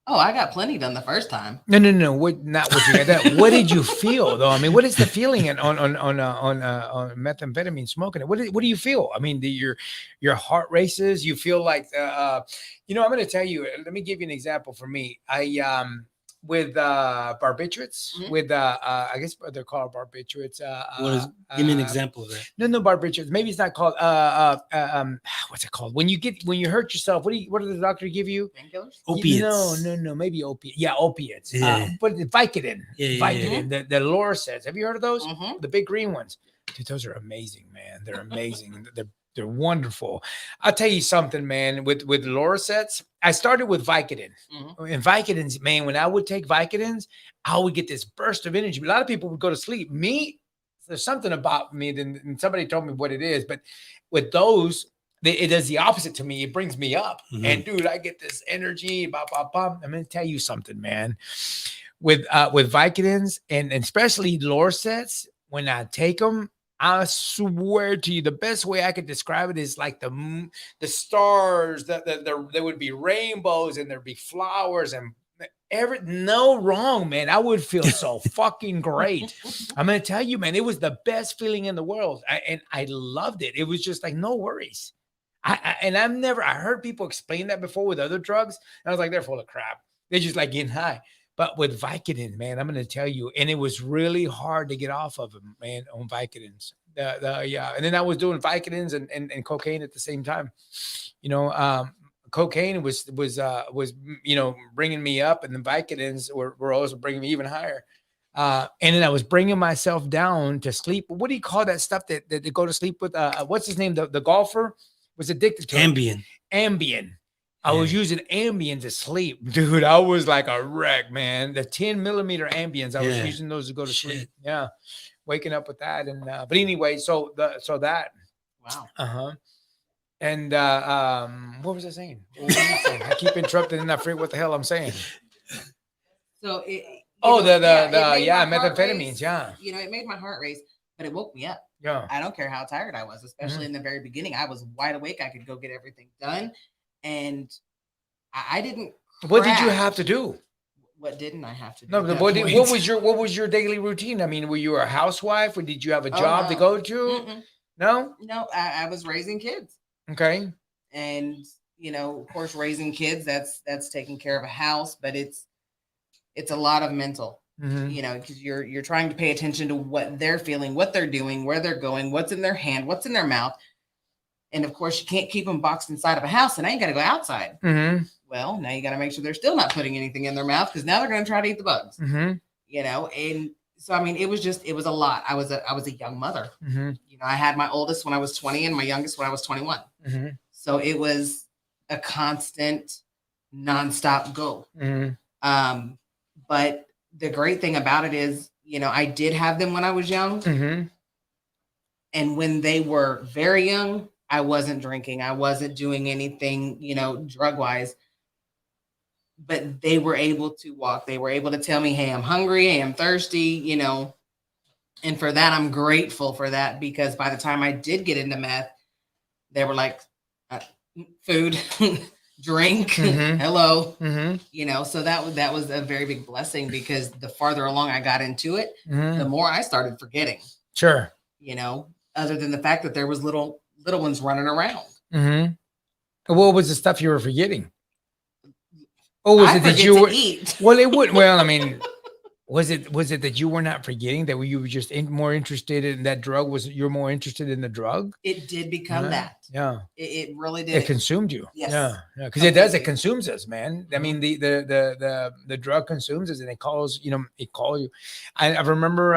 "Oh, I got plenty done the first time."
No. Not what you got. That. What did you feel though? I mean, what is the feeling on methamphetamine smoking it? What do you feel? I mean, your heart races. You feel like, you know, I'm going to tell you. Let me give you an example. For me, with barbiturates, with I guess they're called barbiturates.
Give me an example of that.
No barbiturates. Maybe it's not called what's it called? When you hurt yourself, what does the doctor give you?
Painkillers?
Opiates.
No, maybe opiates. Yeah, opiates.
Yeah.
But Vicodin.
Yeah.
Vicodin. The Lorcets. Have you heard of those? The big green ones. Dude, those are amazing, man. They're amazing. They're wonderful. I'll tell you something, man. With Lorcets, I started with Vicodin. And Vicodins, man, when I would take Vicodins, I would get this burst of energy. A lot of people would go to sleep. Me, there's something about me, and somebody told me what it is, but with those, it does the opposite to me. It brings me up. And dude, I get this energy. I'm going to tell you something, man. With Vicodins and especially Lorcets, when I take them, I swear to you, the best way I could describe it is like the stars. There would be rainbows and there'd be flowers and no wrong, man. I would feel so fucking great. I'm gonna tell you, man, it was the best feeling in the world, and I loved it. It was just like no worries. I heard people explain that before with other drugs, and I was like, they're full of crap. They're just like getting high. But with Vicodin, man, I'm going to tell you, and it was really hard to get off of them, man, on Vicodins. Yeah. And then I was doing Vicodins and cocaine at the same time. You know, cocaine was you know, bringing me up, and the Vicodins were also bringing me even higher. And then I was bringing myself down to sleep. What do you call that stuff that they go to sleep with? What's his name? The golfer was addicted to Ambien. I was using Ambien to sleep, dude. I was like a wreck, man. The 10 millimeter Ambiens, I was using those to go to sleep. Yeah, waking up with that, and but anyway, so that.
Wow.
And what was I saying? I keep interrupting, and I forget what the hell I'm saying.
So
methamphetamines. Yeah,
you know, it made my heart race, but it woke me up.
Yeah,
I don't care how tired I was, especially in the very beginning. I was wide awake. I could go get everything done. And I didn't.
What did you have to do?
What didn't I have to do?
No,
at
but
that
what
point?
was your daily routine? I mean, were you a housewife or did you have a
Oh,
job to
no.
go to?
Mm-mm.
No?
No, I was raising kids.
Okay.
And of course, raising kids, that's taking care of a house, but it's a lot of mental, because you're trying to pay attention to what they're feeling, what they're doing, where they're going, what's in their hand, what's in their mouth. And of course, you can't keep them boxed inside of a house, and now you got to go outside.
Mm-hmm.
Well, now you got to make sure they're still not putting anything in their mouth, because now they're going to try to eat the bugs.
Mm-hmm.
And so I mean, it was a lot. I was a young mother.
Mm-hmm.
I had my oldest when I was 20 and my youngest when I was 21.
Mm-hmm.
So it was a constant, nonstop go.
Mm-hmm.
But the great thing about it is, I did have them when I was young.
Mm-hmm.
And when they were very young, I wasn't drinking. I wasn't doing anything, drug wise. But they were able to walk. They were able to tell me, hey, I'm hungry. Hey, I'm thirsty, And for that, I'm grateful for that, because by the time I did get into meth, they were like, food, drink,
Mm-hmm.
hello,
Mm-hmm.
So that was a very big blessing, because the farther along I got into it,
Mm-hmm.
the more I started forgetting.
Sure.
Other than the fact that there was little ones running around.
Mm-hmm. What was the stuff you were forgetting? Oh, was
I
it that
forget
you
to
were?
eat.
Well, it would. Well, I mean, was it that you were not forgetting, that you were just more interested in that drug? Was you're more interested in the drug?
It did become
Yeah.
that.
Yeah.
It really did.
It consumed you.
Yes.
Yeah. Yeah. Because it does. It
Completely.
consumes us, man. I mean, the drug consumes us, and it calls. It calls you. I remember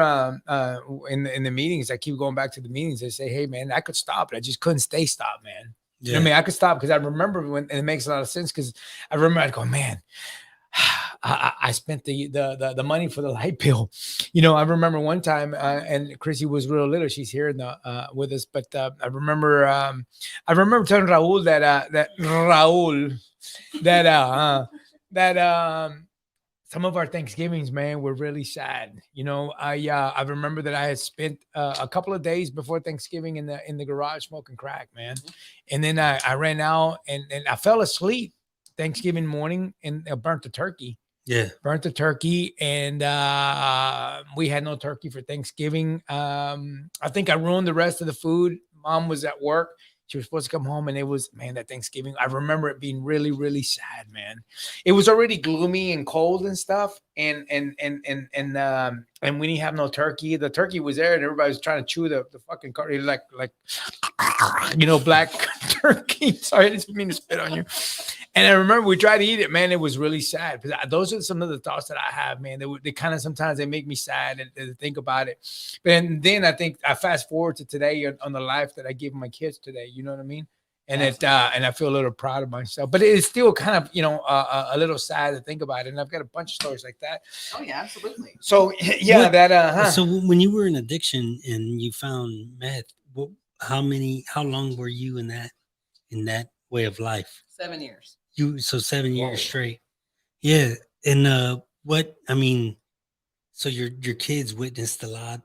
in the meetings. I keep going back to the meetings. They say, "Hey, man, I could stop, but I just couldn't stay stopped, man."
Yeah.
You know what I mean, I could stop because I remember when, and it makes a lot of sense because I remember I'd go, man. I spent the money for the light bill. I remember one time, and Chrissy was real little. She's here in the with us, but I remember telling Raul that some of our Thanksgivings, man, were really sad. I remember that I had spent a couple of days before Thanksgiving in the garage smoking crack, man, and then I ran out and I fell asleep Thanksgiving morning and burnt the turkey.
Yeah.
Burnt the turkey, and we had no turkey for Thanksgiving. I think I ruined the rest of the food. Mom was at work. She was supposed to come home, and it was, man, that Thanksgiving. I remember it being really, really sad, man. It was already gloomy and cold and stuff, and when you have no turkey, the turkey was there, and everybody was trying to chew the fucking curry like black turkey. Sorry, I didn't mean to spit on you. And I remember we tried to eat it, man. It was really sad because those are some of the thoughts that I have, man. They kind of sometimes they make me sad and think about it. But then I think I fast forward to today on the life that I give my kids today. You know what I mean? And and I feel a little proud of myself. But it is still kind of a little sad to think about it. And I've got a bunch of stories like that.
Oh yeah, absolutely.
So yeah,
So when you were in addiction and you found meth, how long were you in that way of life?
7 years.
7 years straight. Yeah. And so your kids witnessed a lot.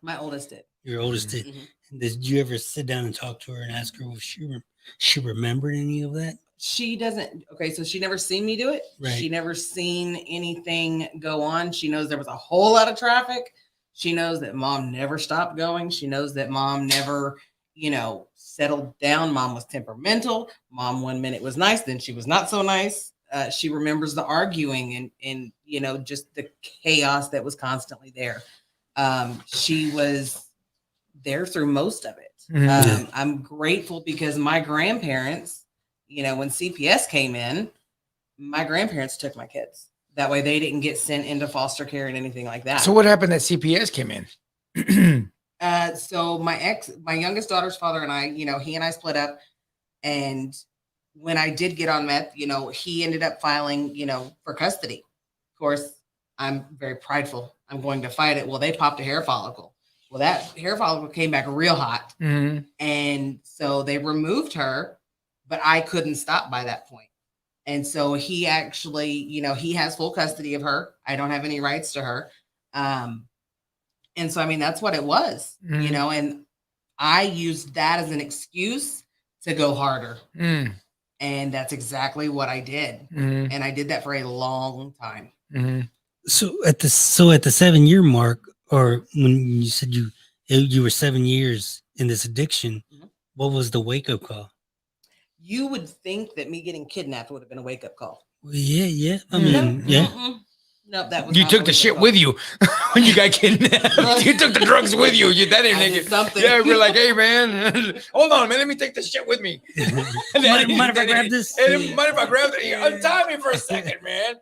My oldest did.
Your oldest did.
Mm-hmm.
Did you ever sit down and talk to her and ask her if she remembered any of that?
She doesn't. Okay, so she never seen me do it.
Right.
She never seen anything go on. She knows there was a whole lot of traffic. She knows that mom never stopped going. She knows that mom never, settled down. Mom was temperamental. Mom 1 minute was nice, then she was not so nice. She remembers the arguing and just the chaos that was constantly there. She was there through most of it.
Mm-hmm.
I'm grateful because my grandparents, when CPS came in, my grandparents took my kids. That way they didn't get sent into foster care and anything like that.
So what happened that CPS came in?
So my youngest daughter's father and I, he and I split up. And when I did get on meth, he ended up filing, for custody. Of course, I'm very prideful. I'm going to fight it. Well, they popped a hair follicle. Well, that hair follicle came back real hot.
Mm-hmm.
And so they removed her, but I couldn't stop by that point. And so he actually, he has full custody of her. I don't have any rights to her. And so, I mean, that's what it was, and I used that as an excuse to go harder. And that's exactly what I did.
Mhm.
And I did that for a long time.
Mhm.
So at the 7-year mark, or when you said you were 7 years in this addiction,
Mhm.
what was the wake up call?
You would think that me getting kidnapped would have been a wake up call.
Well, yeah. I
Mm.
mean, yeah.
No, that was
You
not
took
my
the
wake-up
shit
call.
with you when you got kidnapped. You took the drugs with you. That ain't
I did
naked.
something.
Yeah, we're like, hey man, hold on, man. Let me take this shit with me.
Mind if I grab this?
Mind if I grab it? Untie me for a second, man.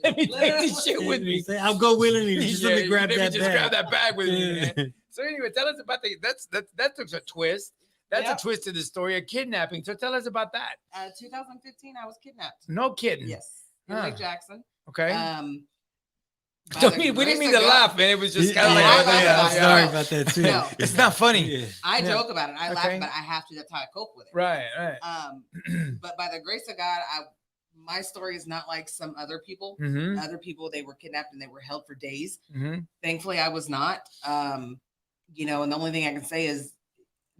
Let me take this shit with me.
I'll go willingly. Just let me grab that
just
bag.
grab that bag with me, man. So anyway, tell us about that took a twist. That's
Yep.
a twist to the story of kidnapping. So tell us about that.
2015, I was kidnapped.
No kidding.
Yes, in
Huh.
Lake Jackson.
Okay.
By
So
the
we didn't
grace
mean
of
to
God-
laugh, man. It was just kind of
Yeah,
like,
I laugh
I'm
about it.
sorry
No.
about that too.
No.
it's not funny.
Yeah.
I
Yeah.
joke about it. I laugh
Okay.
about it. I have to. That's how I cope with it.
Right.
But by the grace of God, my story is not like some other people.
Mm-hmm.
Other people, they were kidnapped and they were held for days.
Mm-hmm.
Thankfully, I was not. And the only thing I can say is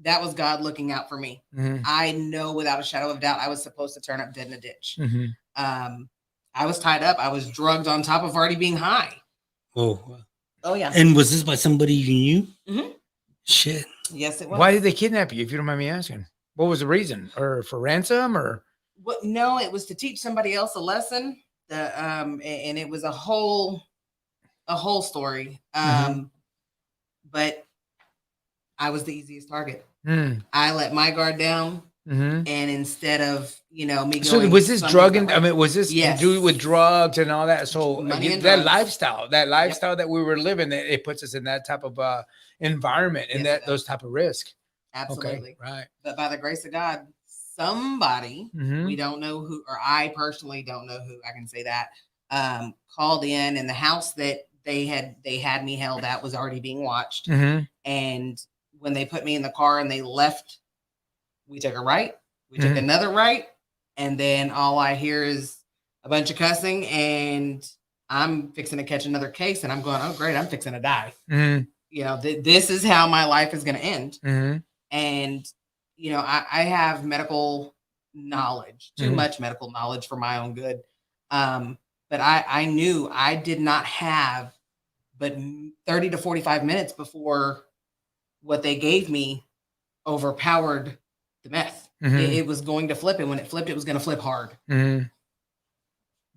that was God looking out for me.
Mm-hmm.
I know without a shadow of doubt I was supposed to turn up dead in a ditch.
Mm-hmm.
I was tied up. I was drugged on top of already being high.
Oh,
Oh yeah.
and was this by somebody you knew?
Mhm.
Shit.
Yes, it was.
Why did they kidnap you, if you don't mind me asking? What was the reason? Or for ransom or?
Well, no, it was to teach somebody else a lesson. And it was a whole story. But I was the easiest target.
Mm.
I let my guard down,
Mm-hmm.
and instead of me going.
So was this
some
drug?
different way-
Was this
Yes.
to do with drugs and all that? So
Money and
that
drugs.
lifestyle, that we were living, it puts us in that type of environment and
Yes, it
those type of risk.
Absolutely.
Okay, right.
But by the grace of God, somebody,
Mm-hmm.
we don't know who, or I personally don't know who, I can say that, called in, and the house that they had me held at was already being watched.
Mm-hmm.
And when they put me in the car and they left, we took a right, we took
Mhm.
another right, and then all I hear is a bunch of cussing, and I'm fixing to catch another case, and I'm going, oh great, I'm fixing to die.
Mm-hmm.
This is how my life is going to end.
Mm-hmm.
And I have medical knowledge, too
Mhm.
much medical knowledge for my own good. But I knew I did not have but 30 to 45 minutes before what they gave me overpowered the meth.
Mhm.
It was going to flip, and when it flipped, it was going to flip hard.
Mm-hmm.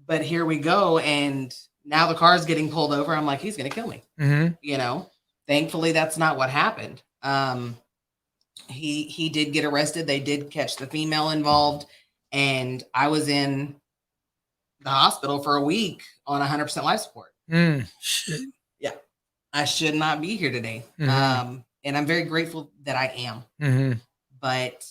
But here we go, and now the car's getting pulled over. I'm like, he's going to kill me.
Mm-hmm.
Thankfully, that's not what happened. He did get arrested. They did catch the female involved, and I was in the hospital for a week on 100% life support.
Shit.
I should not be here today.
Mhm.
And I'm very grateful that I am.
Mm-hmm.
But,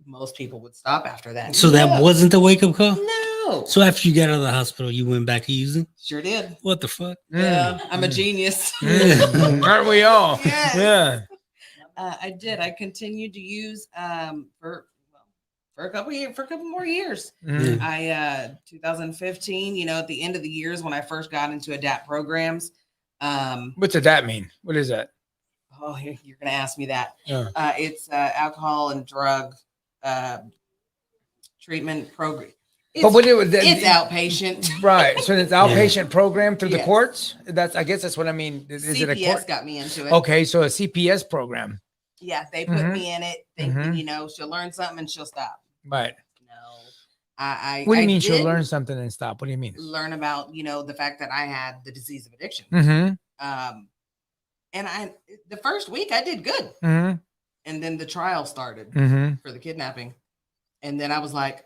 most people would stop after that.
So that
No.
wasn't the wake up call?
No.
So after you got out of the hospital, you went back to using?
Sure did.
What the fuck?
Yeah, I'm a genius.
Aren't we all?
Yes.
Yeah.
I did. I continued to use for a couple more years.
Mhm.
I 2015, at the end of the years when I first got into ADAPT programs.
What's that mean? What is that?
Oh, you're gonna ask me that.
Yeah.
It's alcohol and drug treatment program.
But what
It's outpatient.
Right. So it's outpatient program through the
Yes.
courts. I guess that's what I mean. Is it a
CPS
court?
got me into it.
Okay, so a CPS program.
Yeah, they put
Mhm.
me in it thinking,
Mhm.
she'll learn something and she'll stop.
Right.
No, I.
What do you
I
mean she'll
did
learn something and stop? What do you mean?
Learn about the fact that I had the disease of addiction.
Mm-hmm.
And the first week I did good,
Mm-hmm.
and then the trial started
Mm-hmm.
for the kidnapping, and then I was like,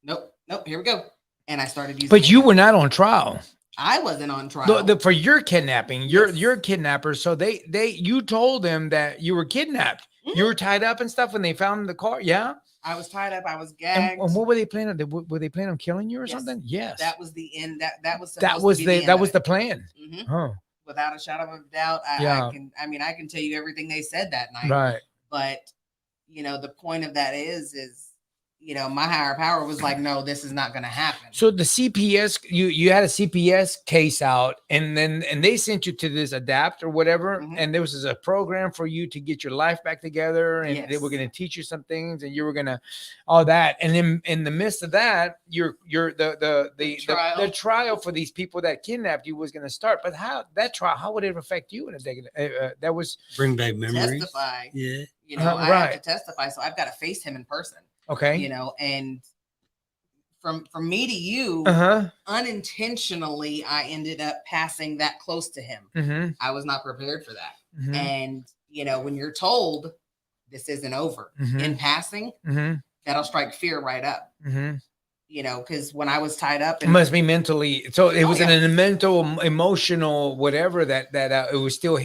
nope, here we go, and I started using.
But you
it.
were not on trial.
I wasn't on trial.
For your kidnapping. You're
Yes.
kidnappers. So you told them that you were kidnapped.
Mhm.
You were tied up and stuff when they found the car. Yeah.
I was tied up. I was
And
gagged.
what were they planning? Were they planning on killing you or
Yes.
something? Yes.
That was the end. That was
that
supposed
was
to be
the
end
that
of
was
it.
the plan.
Mhm.
Huh.
Without a shadow of a doubt.
Yeah.
I can tell you everything they said that night.
Right.
But the point of that is my higher power was like, no, this is not going to happen.
So the CPS, you had a CPS case out, and they sent you to this ADAPT or whatever, and there was a program for you to get your life back together, and they were going to teach you some things, and you were going to all that, and then in the midst of that, the trial for these people that kidnapped you was going to start. But how would it affect you in a day? That was
bring back memories.
Testify.
Yeah.
I have to testify, so I've got to face him in person.
Okay.
And from me to you, unintentionally, I ended up passing that close to him. I was not prepared for that. And, when you're told this isn't over in passing, that'll strike fear right up. Because when I was tied up,
it must be mentally. So it was a mental, emotional, whatever that it was still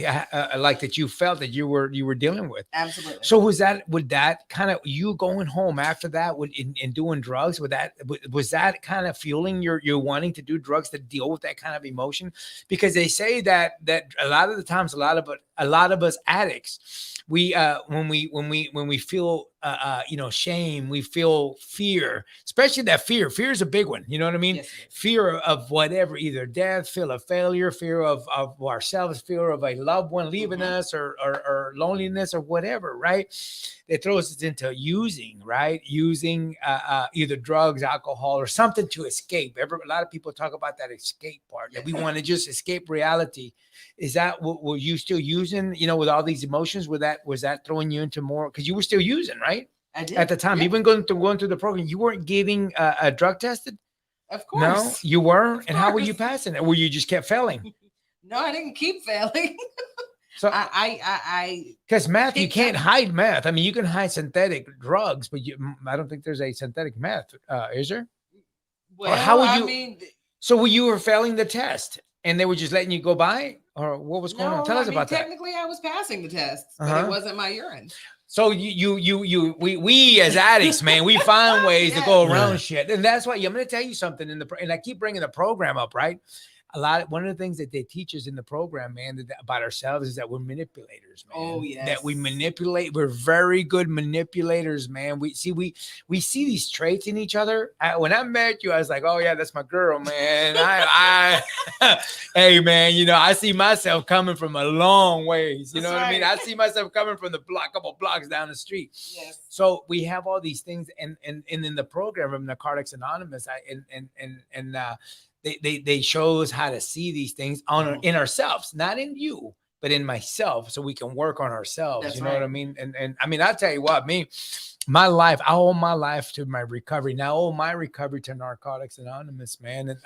like that you felt that you were dealing with.
Absolutely.
So would that kind of you going home after that in doing drugs? Was that kind of fueling your wanting to do drugs to deal with that kind of emotion? Because they say that a lot of the times, a lot of us addicts, we when we feel shame, we feel fear, especially that fear is a big one. You know what I mean?
Yes.
Fear of whatever, either death, fear of failure, fear of ourselves, fear of a loved one leaving us, or loneliness, or whatever, right? It throws us into using either drugs, alcohol, or something to escape. A lot of people talk about that escape part, that we want to just escape reality. Is that what were you still using, with all these emotions? Was that throwing you into more? Because you were still using, right?
I did.
At the time, even going through the program, you weren't getting a drug tested?
Of course.
No, you were? And how were you passing it? Or you just kept failing?
No, I didn't keep failing.
So because meth, you can't
up.
hide meth. I mean, you can hide synthetic drugs, but I don't think there's a synthetic meth. Is there?
Well,
or how would you? So you were failing the test, and they were just letting you go by, or what was going on? Tell us about that.
Technically, I was passing the test, but it wasn't my urine.
So we as addicts, man, we find ways to go around shit, and that's why I'm going to tell you something and I keep bringing the program up, right? One of the things that they teach us in the program, man, about ourselves is that we're manipulators, man.
Oh, yes.
That we manipulate. We're very good manipulators, man. We see these traits in each other. When I met you, I was like, oh yeah, that's my girl, man. Hey, man, I see myself coming from a long ways. You know what I mean? I see myself coming from the couple blocks down the street.
Yes.
So we have all these things, and in the program of Narcotics Anonymous, They show us how to see these things in ourselves, not in you, but in myself, so we can work on ourselves.
That's
what I mean? And I mean, I'll tell you what, my life, I owe my life to my recovery. Now I owe my recovery to Narcotics Anonymous, man. And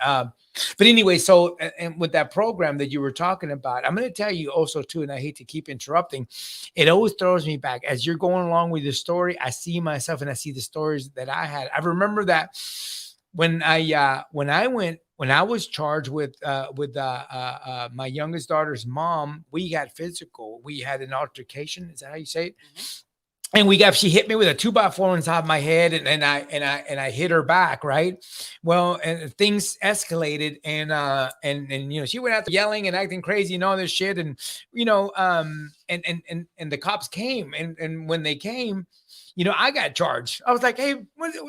but anyway, so and with that program that you were talking about, I'm going to tell you also too, and I hate to keep interrupting, it always throws me back as you're going along with the story. I see myself and I see the stories that I had. I remember that when I was charged with my youngest daughter's mom, we got physical. We had an altercation. Is that how you say it? And she hit me with a 2x4 inside my head, and I hit her back, right? Well, and things escalated, and she went out there yelling and acting crazy and all this shit, and and the cops came, and when they came, I got charged. I was like, hey,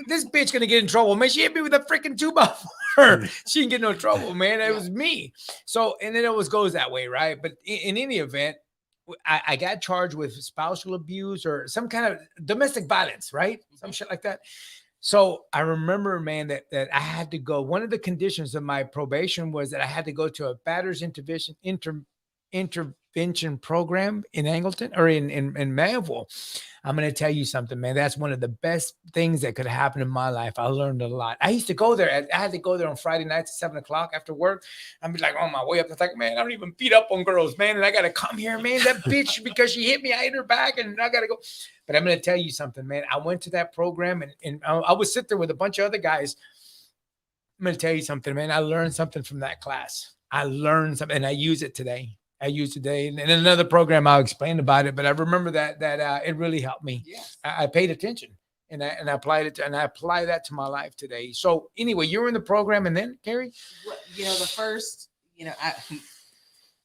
this bitch gonna get in trouble, man. She hit me with a freaking 2x4. She didn't get no trouble, man. It was me. So, and it always goes that way, right? But in any event, I got charged with spousal abuse or some kind of domestic violence, right? Some shit like that. So I remember, man, that I had to go. One of the conditions of my probation was that I had to go to a batter's intervention program in Angleton or in Manville. I'm going to tell you something, man. That's one of the best things that could happen in my life. I learned a lot. I used to go there. I had to go there on Friday nights at 7:00 after work. I'd be like on my way up. It's like, man, I don't even beat up on girls, man. And I got to come here, man. That bitch, because she hit me, I hit her back and I got to go. But I'm going to tell you something, man. I went to that program and I would sit there with a bunch of other guys. I'm going to tell you something, man. I learned something from that class. I learned something and I use it today. And in another program, I'll explain about it. But I remember that it really helped me.
Yes.
I paid attention and I applied it and I apply that to my life today. So anyway, you were in the program, and then Karri,
the first,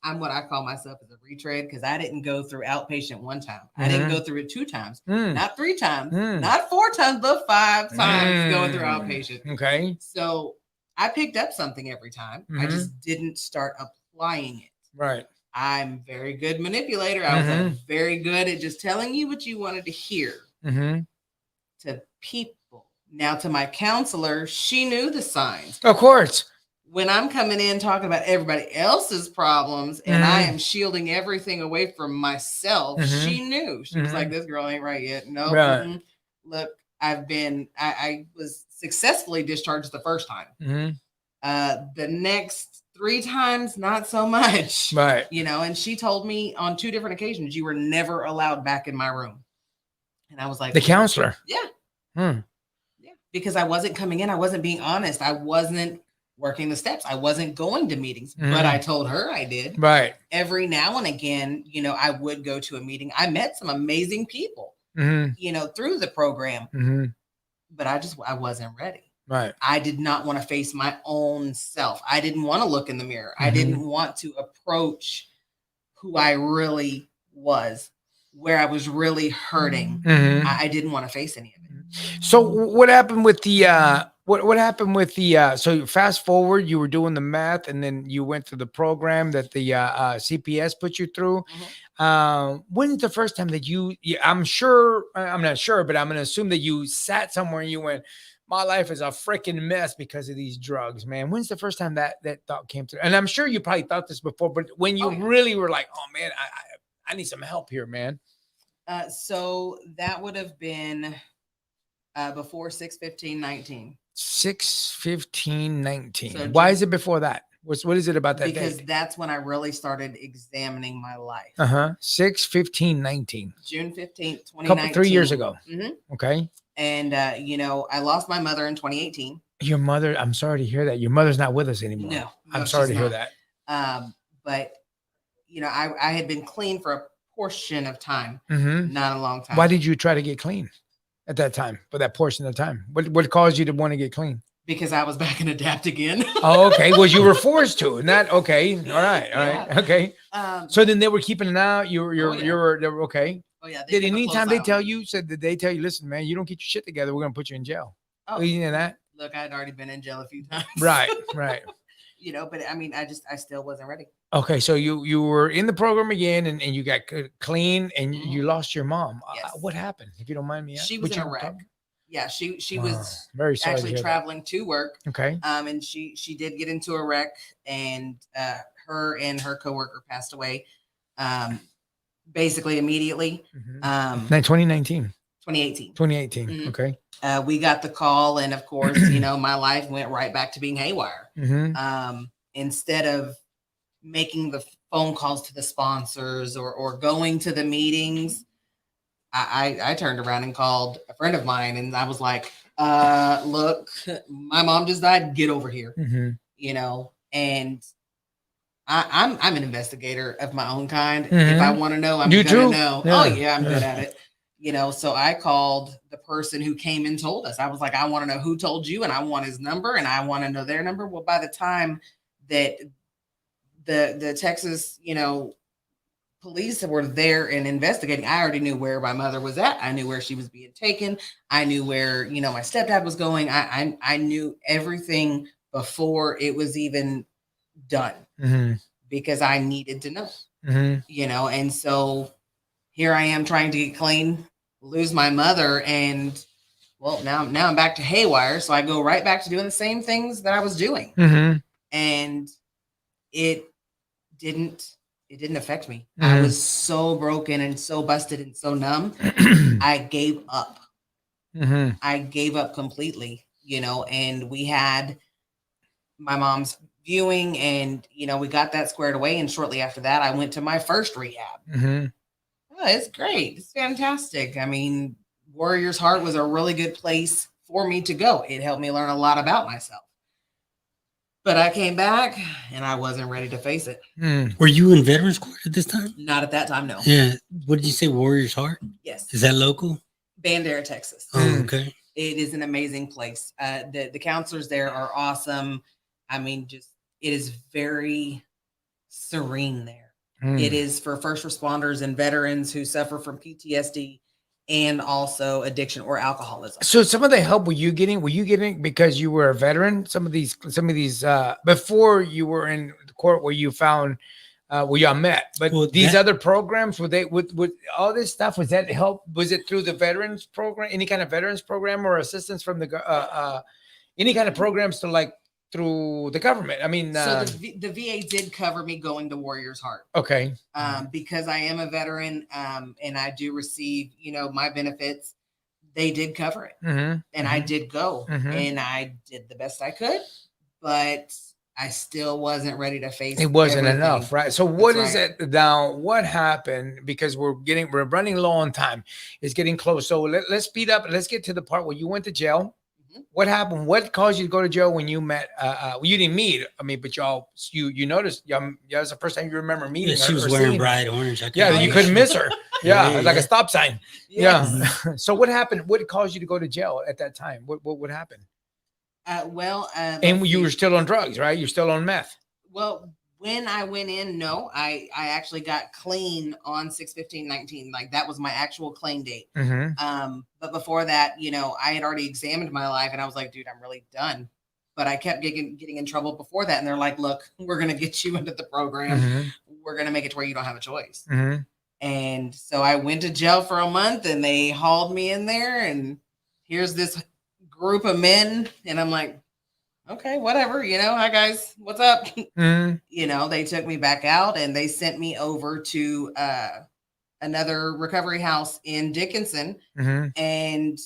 I'm what I call myself as a retread because I didn't go through outpatient one time. I didn't go through it 2 times, not 3 times, not 4 times, but 5 times going through outpatient.
Okay.
So I picked up something every time. I just didn't start applying it.
Right.
I'm very good manipulator. I was very good at just telling you what you wanted to hear to people. Now to my counselor, she knew the signs.
Of course.
When I'm coming in talking about everybody else's problems and I am shielding everything away from myself, she knew. She was like, this girl ain't right yet. No,
Right.
Look, I was successfully discharged the first time. The next 3 times, not so much.
Right.
You know, and she told me on 2 different occasions, you were never allowed back in my room. And I was like,
the counselor.
Yeah.
Yeah.
Because I wasn't coming in. I wasn't being honest. I wasn't working the steps. I wasn't going to meetings, but I told her I did.
Right.
Every now and again, you know, I would go to a meeting. I met some amazing people, you know, through the program, but I wasn't ready.
Right.
I did not want to face my own self. I didn't want to look in the mirror. I didn't want to approach who I really was, where I was really hurting. I didn't want to face any of it.
So what happened with the what happened with the so fast forward, you were doing the math and then you went through the program that the CPS put you through. When is the first time that I'm not sure, but I'm going to assume that you sat somewhere and you went, my life is a freaking mess because of these drugs, man. When's the first time that thought came through? And I'm sure you probably thought this before, but when you really were like, oh man, I need some help here, man.
So that would have been before 6/15/19.
6/15/19.
So
why is it before that? What is it about that
because
date?
that's when I really started examining my life.
6/15/19.
June 15th, 2019.
3 years ago. Okay.
And you know, I lost my mother in 2018.
Your mother, I'm sorry to hear that. Your mother's not with us anymore.
No,
I'm sorry to hear that.
But you know, I had been clean for a portion of time, not a long time.
Why did you try to get clean at that time, for that portion of time? What caused you to want to get clean?
Because I was back and adapt again.
Oh, okay. Well, you were forced to, and that okay. All right. Okay. So then they were keeping an eye out. You were okay.
Oh yeah.
Did anytime they tell you, did they tell you, listen, man, you don't get your shit together, we're gonna put you in jail?
Oh,
you know that?
Look, I had already been in jail a few times.
Right.
You know, but I mean, I still wasn't ready.
Okay, so you were in the program again, and you got clean, and you lost your mom.
Yes.
What happened, if you don't mind me asking?
She was in a wreck. Yeah, she was
very sorry
actually traveling to work.
Okay.
And she did get into a wreck, and her and her coworker passed away, basically immediately.
2019.
2018.
Okay.
We got the call, and of course, you know, my life went right back to being haywire. Instead of making the phone calls to the sponsors or going to the meetings, I turned around and called a friend of mine, and I was like, look, my mom just died. Get over here. You know, and I'm an investigator of my own kind. If I want to know, I'm gonna know. Yeah. Oh yeah, I'm good at it. You know, so I called the person who came and told us. I was like, I want to know who told you, and I want his number, and I want to know their number. Well, by the time that the Texas, you know, police were there and investigating, I already knew where my mother was at. I knew where she was being taken. I knew where, you know, my stepdad was going. I knew everything before it was even done because I needed to know, you know, and so here I am trying to get clean, lose my mother, and well, now I'm back to haywire. So I go right back to doing the same things that I was doing, and it didn't affect me. I was so broken and so busted and so numb. I gave up. I gave up completely, you know. And we had my mom's viewing, and you know, we got that squared away. And shortly after that, I went to my first rehab. Oh, it's great. It's fantastic. I mean, Warrior's Heart was a really good place for me to go. It helped me learn a lot about myself. But I came back and I wasn't ready to face it.
Were you in Veterans Court at this time?
Not at that time, no.
Yeah. What did you say, Warrior's Heart?
Yes.
Is that local?
Bandera, Texas.
Oh, okay.
It is an amazing place. The counselors there are awesome. I mean, just it is very serene there.
Mm.
It is for first responders and veterans who suffer from PTSD and also addiction or alcoholism.
So some of the help were you getting because you were a veteran? Some of these before you were in court where you found where y'all met, but these other programs, were they with all this stuff, was that help? Was it through the veterans program, any kind of veterans program or assistance from the any kind of programs to like through the government? I mean,
so the VA did cover me going to Warrior's Heart.
Okay.
Because I am a veteran and I do receive, my benefits. They did cover it, and I did go, and I did the best I could, but I still wasn't ready to face
it. Wasn't
everything.
enough, right? So what is it now? What happened? Because we're running low on time. It's getting close. So let's speed up. Let's get to the part where you went to jail. What happened? What caused you to go to jail when you met? You didn't meet. I mean, but you noticed. That was the first time you remember meeting her.
She was wearing bright orange.
You couldn't miss her. Yeah, like a stop sign.
Yes.
Yeah. So what happened? What caused you to go to jail at that time? What happened? And you were still on drugs, right? You're still on meth.
Well, when I went in, no, I actually got clean on 6/15/19. Like that was my actual clean date. But before that, I had already examined my life and I was like, dude, I'm really done. But I kept getting in trouble before that. And they're like, look, we're going to get you into the program. We're going to make it to where you don't have a choice. And so I went to jail for a month and they hauled me in there and here's this group of men. And I'm like, okay, whatever, hi guys, what's up? They took me back out and they sent me over to another recovery house in Dickinson. And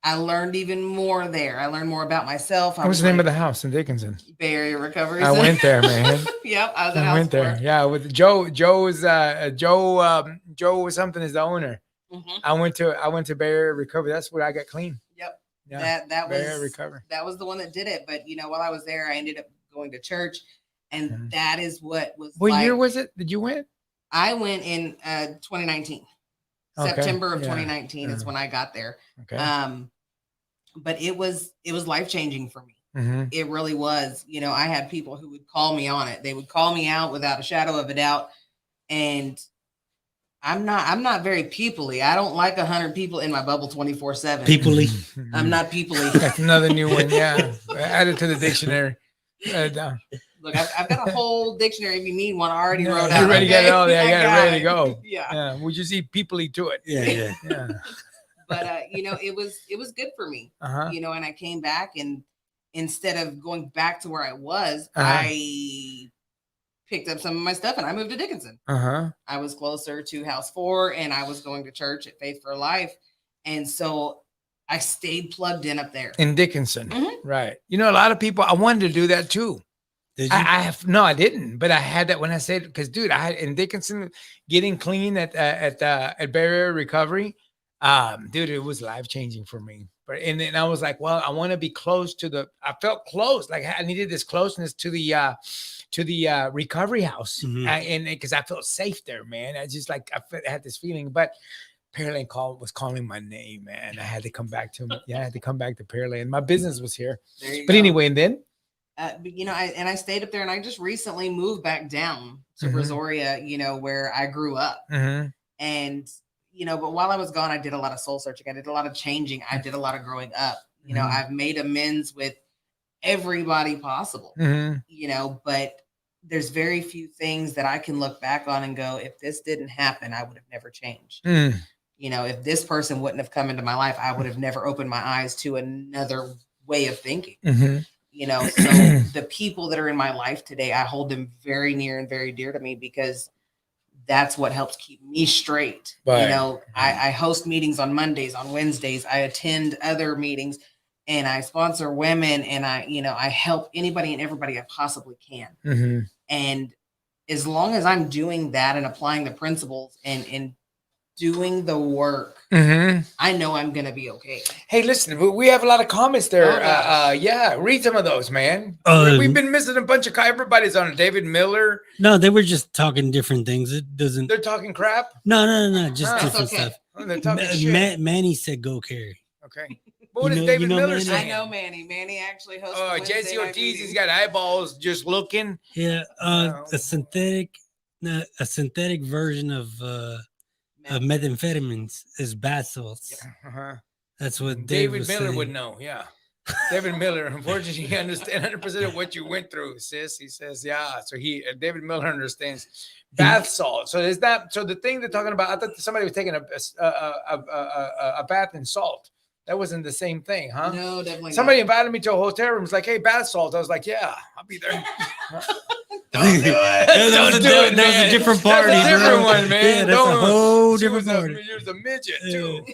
I learned even more there. I learned more about myself.
What was the name of the house in Dickinson?
Bay Area Recovery
Center. I went there, man.
Yep,
I went there. Yeah, with Joe. Joe something is the owner. I went to Bay Area Recovery. That's where I got clean.
Yep.
Yeah,
that was the one that did it. But while I was there, I ended up going to church, and that is what was.
What year was it? Did you went?
I went in 2019.
Okay.
September of 2019 is when I got there.
Okay.
But it was life-changing for me. It really was. I had people who would call me on it. They would call me out without a shadow of a doubt, and I'm not very people-y. I don't like 100 people in my bubble 24/7.
People-y.
I'm not people-y.
That's another new one. Yeah. Add it to the dictionary.
Look, I've got a whole dictionary. If you need one, I already wrote out.
You already got it all there. I got it ready to go.
Yeah.
We just see people-y to it.
Yeah.
But it was good for me. And I came back, and instead of going back to where I was, I picked up some of my stuff and I moved to Dickinson. I was closer to House 4 and I was going to church at Faith for Life. And so I stayed plugged in up there.
In Dickinson. Right. A lot of people, I wanted to do that too.
Did you?
No, I didn't. But I had that when I said, because dude, I had in Dickinson getting clean at Bay Area Recovery. Dude, it was life-changing for me. And then I was like, well, I want to be close to I felt close. Like I needed this closeness to the recovery house. And because I felt safe there, man. I just I had this feeling, but Pearland was calling my name, man. I had to come back to him. Yeah, I had to come back to Pearland. My business was here. But anyway, and then?
I stayed up there, and I just recently moved back down to Brazoria, where I grew up. And, but while I was gone, I did a lot of soul searching. I did a lot of changing. I did a lot of growing up. I've made amends with everybody possible, but there's very few things that I can look back on and go, if this didn't happen, I would have never changed. If this person wouldn't have come into my life, I would have never opened my eyes to another way of thinking. So the people that are in my life today, I hold them very near and very dear to me because that's what helps keep me straight.
Right.
I host meetings on Mondays, on Wednesdays. I attend other meetings and I sponsor women and I help anybody and everybody I possibly can. And as long as I'm doing that and applying the principles and doing the work, I know I'm going to be okay.
Hey, listen, we have a lot of comments there. Read some of those, man. We've been missing a bunch of everybody's on it. David Miller.
No, they were just talking different things. It doesn't.
They're talking crap?
No. Just different stuff.
Oh, they're talking shit.
Manny said, go Karri.
Okay. What
You
is
know-
David
you know
Miller
Manny?
saying?
I know Manny. Manny actually hosts.
Oh,
the Wednesday
Jesse
night
Ortiz,
meeting.
he's got eyeballs just looking.
Yeah,
Wow.
a synthetic version of
Meth.
methamphetamines is bath salts.
Uh-huh.
That's what Dave
David
was
Miller
saying.
would know. Yeah. David Miller, unfortunately, he understands 100% of what you went through, sis. He says, yeah. So David Miller understands bath salt. So is that so? The thing they're talking about, I thought somebody was taking a bath in salt. That wasn't the same thing, huh?
No, definitely
Somebody
not.
invited me to a hotel room. It's like, hey, bath salt. I was like, yeah, I'll be there.
Don't do it. That was a different party,
That's a different
bro.
one, man.
Yeah, that's a whole
She
different
was
party.
She was a midget too.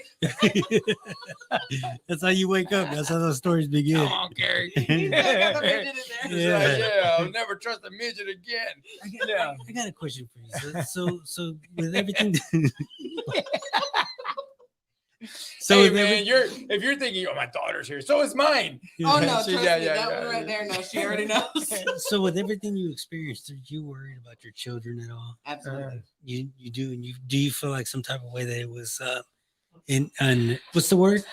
That's how you wake up. That's how those stories begin.
Come on, Gary.
He's still got the midget in there.
He's like, yeah, I'll never trust a midget again. Yeah.
I got a question for you. So with everything.
Hey,
with
man, if you're thinking, oh, my daughter's here, so is mine.
Oh no,
She-
trust
yeah,
me,
yeah,
that
yeah,
one right
yeah.
there. No, she already knows.
So with everything you experienced, are you worried about your children at all?
Absolutely.
You do, and do you feel like some type of way that it was in what's the word?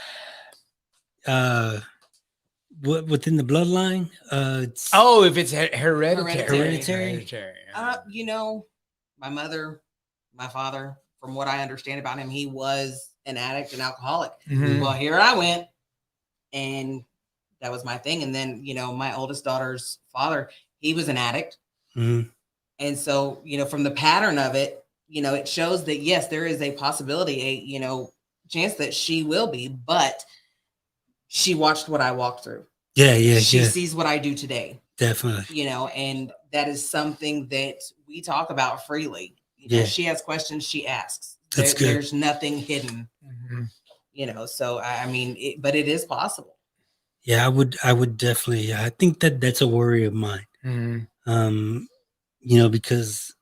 Within the bloodline? It's,
Oh, if it's hereditary.
Hereditary.
yeah.
You know, my mother, my father, from what I understand about him, he was an addict and alcoholic.
Mhm.
Well, here I went, and that was my thing. And then, you know, my oldest daughter's father, he was an addict.
Mhm.
And so, you know, from the pattern of it, you know, it shows that yes, there is a possibility, chance that she will be, but she watched what I walked through.
Yeah,
She sees what I do today,
definitely.
and that is something that we talk about freely. You know,
Yeah.
she has questions, she asks.
That's good.
There's nothing hidden,
Mhm.
So I mean, but it is possible.
Yeah, I would definitely. I think that's a worry of mine.
Mhm.
Because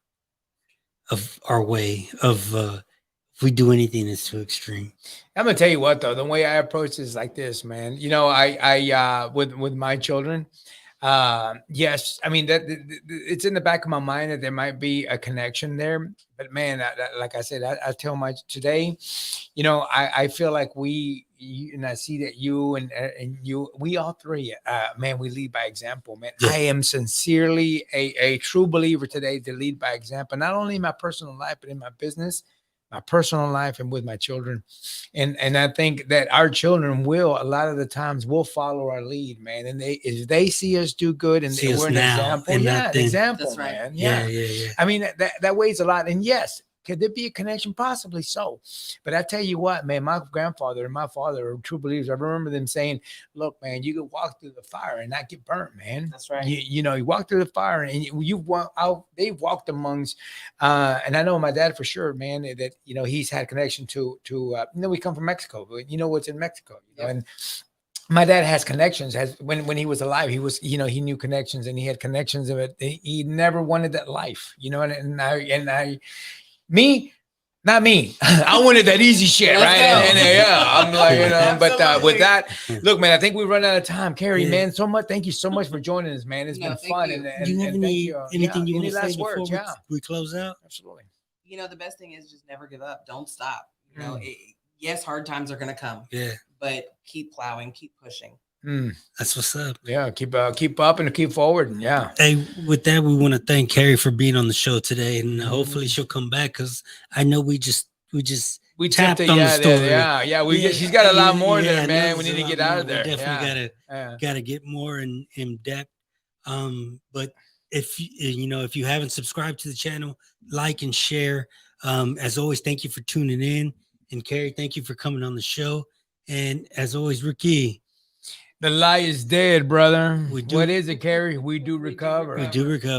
of our way of if we do anything that's too extreme.
I'm gonna tell you what though, the way I approach this is like this, man. You know, I with my children, yes, I mean that it's in the back of my mind that there might be a connection there, but man, like I said, I tell my today, I feel like and I see that you and you, we all three, man, we lead by example, man.
Yeah.
I am sincerely a true believer today to lead by example, not only in my personal life, but in my business, my personal life, and with my children. And I think that our children will, a lot of the times, will follow our lead, man. And if they see us do good and
See us
we're an
now
example,
and
yeah,
not
an
then.
example,
That's right.
man.
Yeah.
I mean, that weighs a lot. And yes, could there be a connection? Possibly so. But I tell you what, man, my grandfather and my father are true believers. I remember them saying, look, man, you can walk through the fire and not get burnt, man.
That's right.
You walk through the fire and you walk out. They walked amongst, and I know my dad for sure, man, that, he's had connection to we come from Mexico, but you know what's in Mexico,
Yep.
and my dad has connections. When he was alive, he was, he knew connections and he had connections of it. He never wanted that life, not me. I wanted that easy shit,
Let's
right?
go.
And I'm like, but with
Absolutely.
that, look, man, I think we run out of time. Carrie,
Yeah.
man, thank you so much for joining us, man. It's
No,
been
thank
fun.
you.
And
Do you have
thank you.
anything you want
Any
to say
last
before
words? Yeah,
we close out?
absolutely.
The best thing is just never give up. Don't stop. Yes, hard times are going to come,
Yeah,
but keep plowing, keep pushing.
that's what's up.
Yeah, keep up and keep forward. Yeah.
Hey, with that, we want to thank Karri for being on the show today, and hopefully she'll come back because I know we just
We
tapped
tipped it,
on the
yeah,
story.
Yeah. She's got a lot more there, man.
no,
We need
there's
to
a
get
lot
out
more.
of there.
We definitely
Yeah.
gotta get more in depth. But if you haven't subscribed to the channel, like and share. As always, thank you for tuning in, and Karri, thank you for coming on the show. And as always, Ricky,
The lie is dead, brother.
We do-
What is it, Carrie? We do recover.
we do recover.